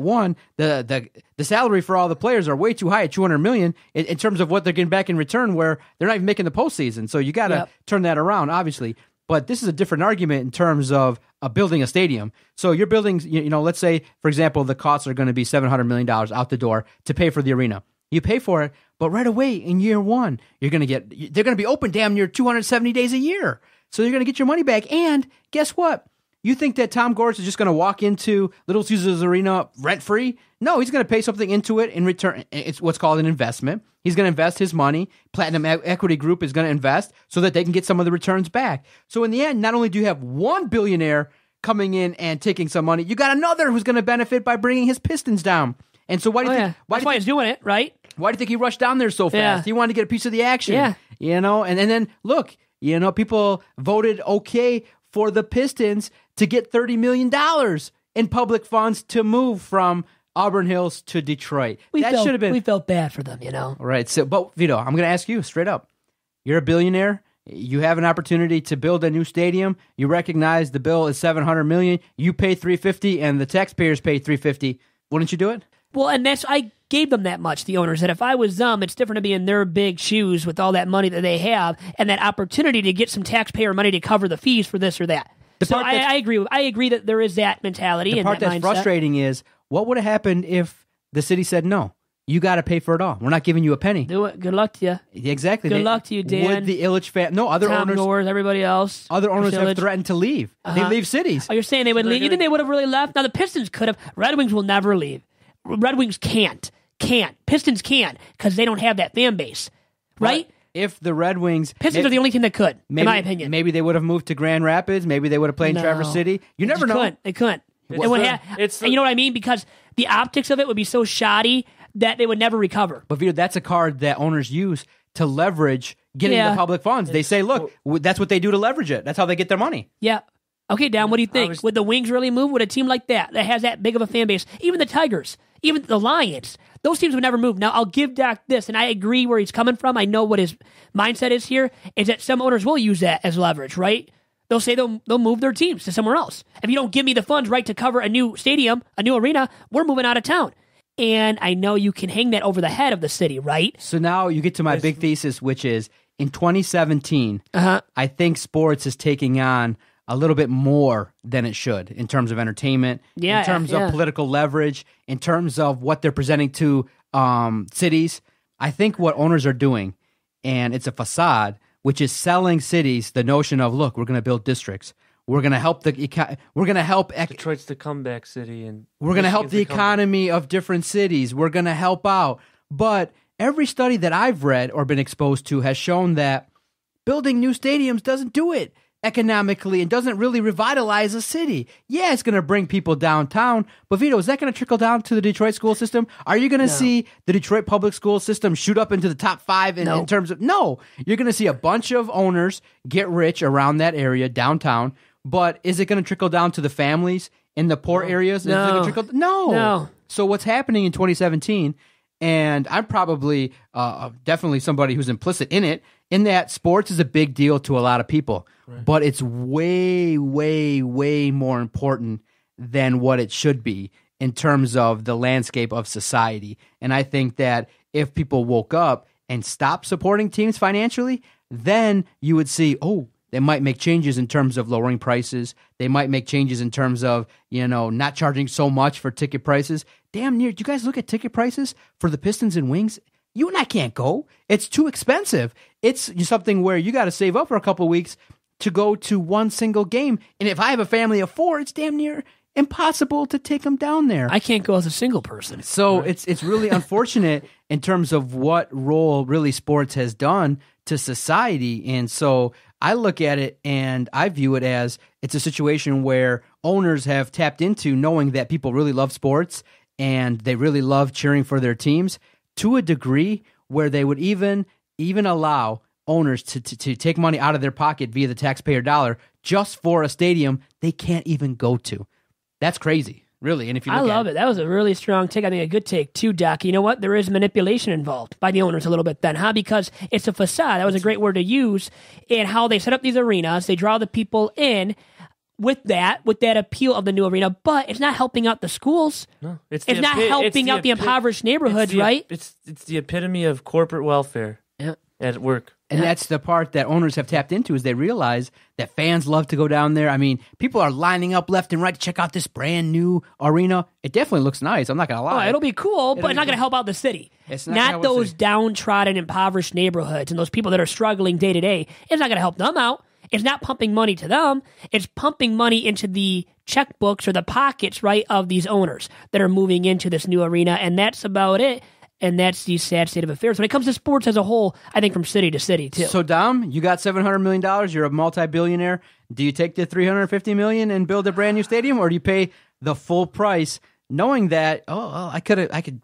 E: the salary for all the players are way too high at $200 million in terms of what they're getting back in return, where they're not even making the postseason. So you got to turn that around, obviously. But this is a different argument in terms of building a stadium. So you're building, let's say, for example, the costs are going to be $700 million out the door to pay for the arena. You pay for it, but right away in year one, they're going to be open damn near 270 days a year. So you're going to get your money back. And guess what? You think that Tom Gores is just going to walk into Little Caesars Arena rent-free? No, he's going to pay something into it in return. It's what's called an investment. He's going to invest his money. Platinum Equity Group is going to invest so that they can get some of the returns back. So in the end, not only do you have one billionaire coming in and taking some money, you got another who's going to benefit by bringing his Pistons down. And so why do you think?
C: That's why he's doing it, right?
E: Why do you think he rushed down there so fast?
C: Yeah.
E: He wanted to get a piece of the action.
C: Yeah.
E: And then look, people voted okay for the Pistons to get $30 million in public funds to move from Auburn Hills to Detroit.
C: We
E: been
C: felt bad for them,
E: All right. So, but Vito, I'm going to ask you straight up. You're a billionaire. You have an opportunity to build a new stadium. You recognize the bill is $700 million. You pay $350, and the taxpayers pay $350. Wouldn't you do it?
C: Well, and I gave them that much, the owners, that if I was them, it's different to be in their big shoes with all that money that they have and that opportunity to get some taxpayer money to cover the fees for this or that. So I agree that there is that mentality
E: The
C: and
E: part
C: that
E: that's
C: mindset.
E: frustrating is, what would have happened if the city said, no, you got to pay for it all. We're not giving you a penny.
C: Do it. Good luck to you.
E: Exactly.
C: Good luck to you, Dan.
E: Would the Ilitch other
C: Tom
E: owners,
C: Gores, everybody else.
E: other owners
C: Chris
E: have
C: Ilitch.
E: threatened to leave. They leave cities.
C: Oh, you're saying they would leave? You think they would have really left? Now, the Pistons could have. Red Wings will never leave. Red Wings can't. Pistons can't because they don't have that fan base. Right?
E: If the Red Wings...
C: Pistons are the only team that could, in my opinion.
E: Maybe they would have moved to Grand Rapids. Maybe they would have played in
C: No.
E: Traverse City. You never know.
C: They couldn't.
D: It's
C: It would
D: the-
C: have,
D: it's the-
C: and you know what I mean? Because the optics of it would be so shoddy that they would never recover.
E: But Vito, that's a card that owners use to leverage getting the public funds. They say, look, that's what they do to leverage it. That's how they get their money.
C: Yeah. Okay, Dan, what do you think? Would the Wings really move? Would a team like that has that big of a fan base, even the Tigers, even the Lions, those teams would never move. Now, I'll give Doc this, and I agree where he's coming from. I know what his mindset is here, is that some owners will use that as leverage, right? They'll say they'll move their teams to somewhere else. If you don't give me the funds, right, to cover a new stadium, a new arena, we're moving out of town. And I know you can hang that over the head of the city, right?
E: So now you get to my big thesis, which is in 2017, I think sports is taking on a little bit more than it should in terms of entertainment, in terms of political leverage, in terms of what they're presenting to cities. I think what owners are doing, and it's a facade, which is selling cities the notion of, look, we're going to build districts. We're going to help
D: Detroit's the comeback city, and
E: we're going to help
D: Michigan's
E: the economy of different cities. We're going to help out. But every study that I've read or been exposed to has shown that building new stadiums doesn't do it. economically and doesn't really revitalize a city. Yeah, it's going to bring people downtown, but Vito, is that going to trickle down to the Detroit school system? Are you going to see the Detroit public school system shoot up into the top 5 in terms of... No, you're going to see a bunch of owners get rich around that area downtown, but is it going to trickle down to the families in the poor areas? No. So what's happening in 2017, and I'm probably definitely somebody who's implicit in it, in that sports is a big deal to a lot of people, but it's way, way, way more important than what it should be in terms of the landscape of society. And I think that if people woke up and stopped supporting teams financially, then you would see, they might make changes in terms of lowering prices. They might make changes in terms of, not charging so much for ticket prices. Damn near, do you guys look at ticket prices for the Pistons and Wings? You and I can't go. It's too expensive. It's something where you got to save up for a couple weeks to go to one single game. And if I have a family of 4, it's damn near impossible to take them down there.
C: I can't go as a single person.
E: So it's really unfortunate in terms of what role really sports has done to society. And so I look at it and I view it as it's a situation where owners have tapped into knowing that people really love sports and they really love cheering for their teams to a degree where they would even allow owners to take money out of their pocket via the taxpayer dollar just for a stadium they can't even go to. That's crazy, really. And if you look
C: I love
E: at
C: it. That was a really strong take. I think a good take too, Doc. You know what? There is manipulation involved by the owners a little bit then, huh? Because it's a facade. That was a great word to use. And how they set up these arenas, they draw the people in with that appeal of the new arena, but it's not helping out the schools.
D: No, it's
C: not helping out the impoverished neighborhoods, right?
D: It's the epitome of corporate welfare at work.
E: And that's the part that owners have tapped into, is they realize that fans love to go down there. I mean, people are lining up left and right to check out this brand new arena. It definitely looks nice. I'm not going to lie.
C: Oh, it'll be cool, but it's not going to help out the city.
E: It's
C: not those downtrodden, impoverished neighborhoods and those people that are struggling day to day. It's not going to help them out. It's not pumping money to them. It's pumping money into the checkbooks or the pockets, right, of these owners that are moving into this new arena, and that's about it. And that's the sad state of affairs. When it comes to sports as a whole, I think from city to city, too.
E: So, Dom, you got $700 million. You're a multi-billionaire. Do you take the $350 million and build a brand new stadium, or do you pay the full price knowing that, I could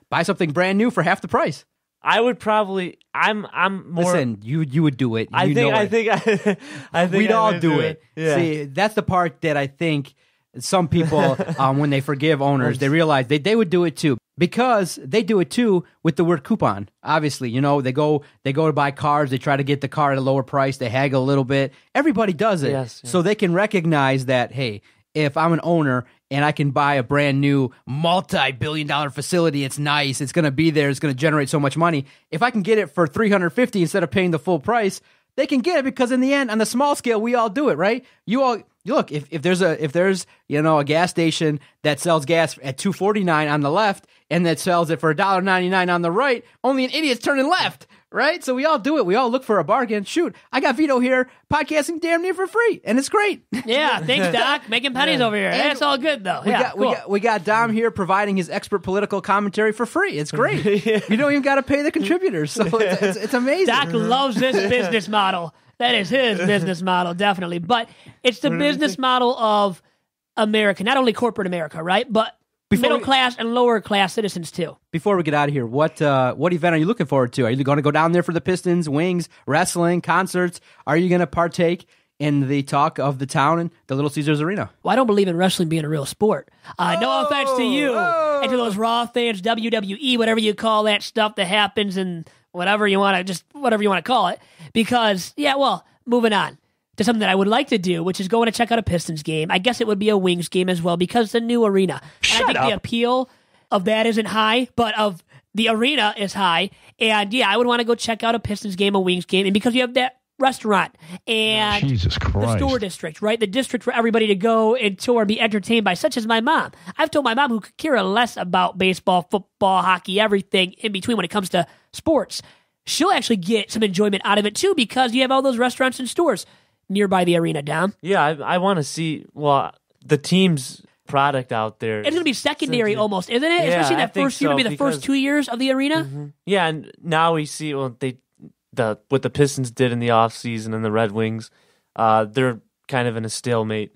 E: buy something brand new for half the price?
D: I would probably. I'm more.
E: Listen, you would do it.
D: I think
E: we'd all do
D: it.
E: it.
D: Yeah.
E: See, that's the part that I think some people, when they forgive owners, they realize they would do it too, because they do it too with the word coupon. Obviously, they go to buy cars. They try to get the car at a lower price. They haggle a little bit. Everybody does it,
D: Yes.
E: so they can recognize that. Hey, if I'm an owner and I can buy a brand new multi-billion-dollar facility, it's nice. It's going to be there. It's going to generate so much money. If I can get it for $350 instead of paying the full price, they can get it, because in the end, on the small scale, we all do it, right? You all look, if there's a gas station that sells gas at $2.49 on the left and that sells it for $1.99 on the right, only an idiot's turning left, right? So we all do it. We all look for a bargain. Shoot, I got Vito here podcasting damn near for free, and it's great.
C: Yeah, thanks, Doc. Making pennies over here. That's all good, though.
E: We got Dom here providing his expert political commentary for free. It's great. You don't even got to pay the contributors, so it's amazing.
C: Doc loves this business model. That is his business model, definitely. But it's the business model of America, not only corporate America, right? But middle class and lower class citizens too.
E: Before we get out of here, what event are you looking forward to? Are you going to go down there for the Pistons, Wings, wrestling, concerts? Are you going to partake in the talk of the town and the Little Caesars Arena?
C: Well, I don't believe in wrestling being a real sport. No offense to you and to those Raw fans, WWE, whatever you call that stuff that happens, and whatever you want to call it. Because, moving on to something that I would like to do, which is going to check out a Pistons game. I guess it would be a Wings game as well, because it's a new arena. And I think the appeal of that isn't high, but of the arena is high. And I would want to go check out a Pistons game, a Wings game. And because you have that restaurant and the store district, right? The district for everybody to go and tour and be entertained by, such as my mom. I've told my mom, who could care less about baseball, football, hockey, everything in between when it comes to sports, she'll actually get some enjoyment out of it too, because you have all those restaurants and stores nearby the arena, Dom.
D: Yeah, I want to see the team's product out there.
C: It's going to be secondary almost, isn't it?
D: Yeah,
C: especially that first year, maybe the first 2 years of the arena.
D: Mm-hmm. Yeah, and now we see what the Pistons did in the offseason and the Red Wings. they're kind of in a stalemate.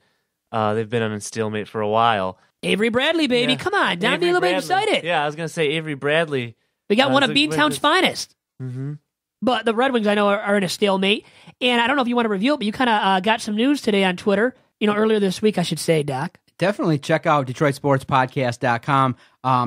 D: They've been on a stalemate for a while.
C: Avery Bradley, baby.
D: Yeah.
C: Come on. Don't be
D: Avery
C: a little bit
D: Bradley.
C: excited.
D: Yeah, I was going to say Avery Bradley.
C: We got one of
D: Beantown's
C: Beantown's finest.
D: Mm-hmm.
C: But the Red Wings, I know, are in a stalemate. And I don't know if you want to reveal it, but you kind of got some news today on Twitter. Earlier this week, I should say, Doc.
E: Definitely check out DetroitSportsPodcast.com.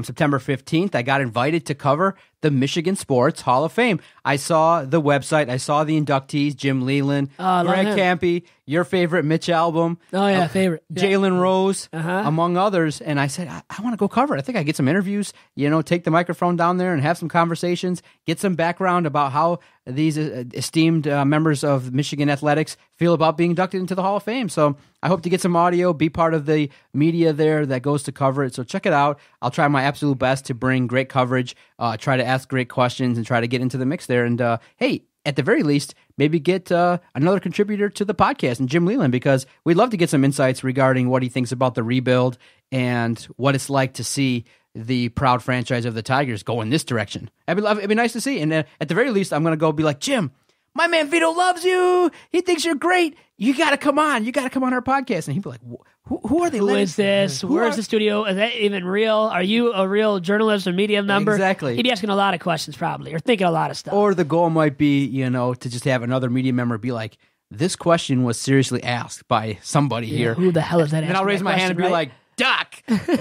E: September 15th, I got invited to cover the Michigan Sports Hall of Fame. I saw the website. I saw the inductees, Jim Leland, Greg Campy, your favorite Mitch Albom.
C: Oh, yeah, favorite.
E: Jalen Rose, among others. And I said, I want to go cover it. I think I get some interviews, take the microphone down there and have some conversations, get some background about how these esteemed members of Michigan athletics feel about being inducted into the Hall of Fame. So I hope to get some audio, be part of the media there that goes to cover it. So check it out. I'll try my absolute best to bring great coverage, try to ask great questions, and try to get into the mix there. And hey, at the very least, maybe get another contributor to the podcast, and Jim Leland, because we'd love to get some insights regarding what he thinks about the rebuild and what it's like to see the proud franchise of the Tigers go in this direction. It'd be nice to see. And at the very least, I'm going to go be like, Jim, my man Vito loves you. He thinks you're great. You got to come on. You got to come on our podcast. And he'd be like, who are they?
C: Who is this? Where's the studio? Is that even real? Are you a real journalist or media member?
E: Exactly.
C: He'd be asking a lot of questions probably, or thinking a lot of stuff.
E: Or the goal might be, to just have another media member be like, this question was seriously asked by somebody here.
C: Who the hell is that?
E: And I'll raise my hand and be like, Doc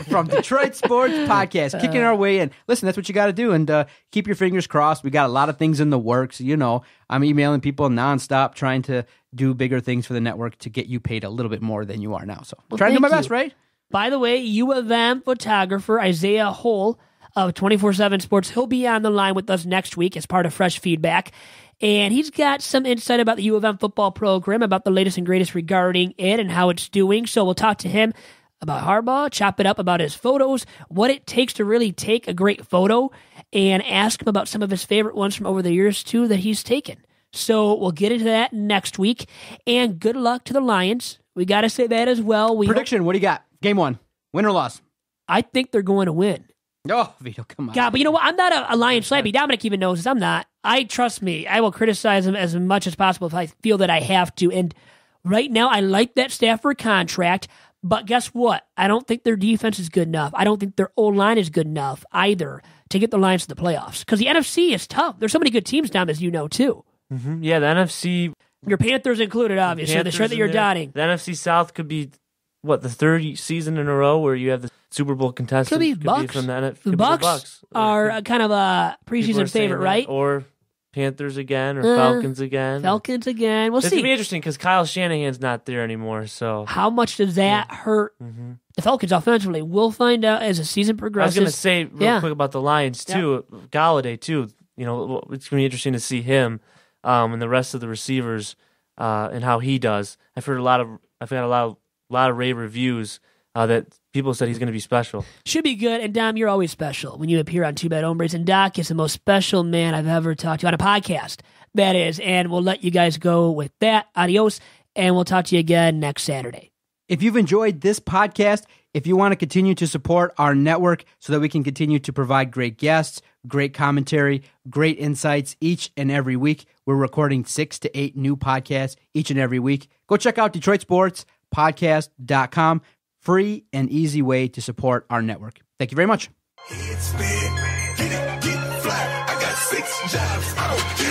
E: from Detroit Sports Podcast, kicking our way in. Listen, that's what you got to do, and keep your fingers crossed. We got a lot of things in the works. I'm emailing people nonstop, trying to do bigger things for the network to get you paid a little bit more than you are now. So trying to do my best, right?
C: By the way, U of M photographer Isaiah Hull of 24/7 Sports, he'll be on the line with us next week as part of Fresh Feedback. And he's got some insight about the U of M football program, about the latest and greatest regarding it and how it's doing. So we'll talk to him about Harbaugh, chop it up about his photos, what it takes to really take a great photo, and ask him about some of his favorite ones from over the years, too, that he's taken. So we'll get into that next week. And good luck to the Lions. We got to say that as well.
E: Prediction, what do you got? Game 1, win or loss?
C: I think they're going to win.
E: Oh, Vito, come on.
C: God, but you know what? I'm not a Lions slappy. Dominic even knows this. I'm not. Trust me, I will criticize him as much as possible if I feel that I have to. And right now, I like that Stafford contract. But guess what? I don't think their defense is good enough. I don't think their O-line is good enough either to get the Lions to the playoffs. Because the NFC is tough. There's so many good teams down, as you know, too.
D: Mm-hmm. Yeah, the NFC...
C: Your Panthers included, obviously. The shirt that you're dotting.
D: The NFC South could be, the third season in a row where you have the Super Bowl contestant.
C: Could be Bucks.
D: From
C: the Bucks are kind of a preseason favorite, right?
D: Or Panthers again, or Falcons again.
C: We'll see.
D: It's going to be interesting because Kyle Shanahan's not there anymore. So
C: how much does that hurt the Falcons offensively? We'll find out as the season progresses.
D: I was going to say real quick about the Lions, too. Yeah. Galladay, too. It's going to be interesting to see him and the rest of the receivers and how he does. I've got a lot of rave reviews that people said he's going to be special.
C: Should be good. And Dom, you're always special when you appear on Two Bad Hombres. And Doc is the most special man I've ever talked to on a podcast. That is. And we'll let you guys go with that. Adios. And we'll talk to you again next Saturday.
E: If you've enjoyed this podcast, if you want to continue to support our network so that we can continue to provide great guests, great commentary, great insights each and every week, we're recording 6 to 8 new podcasts each and every week. Go check out DetroitSportsPodcast.com. Free and easy way to support our network. Thank you very much.
B: Head spin, get it, get fly. I got 6 jobs. I don't care.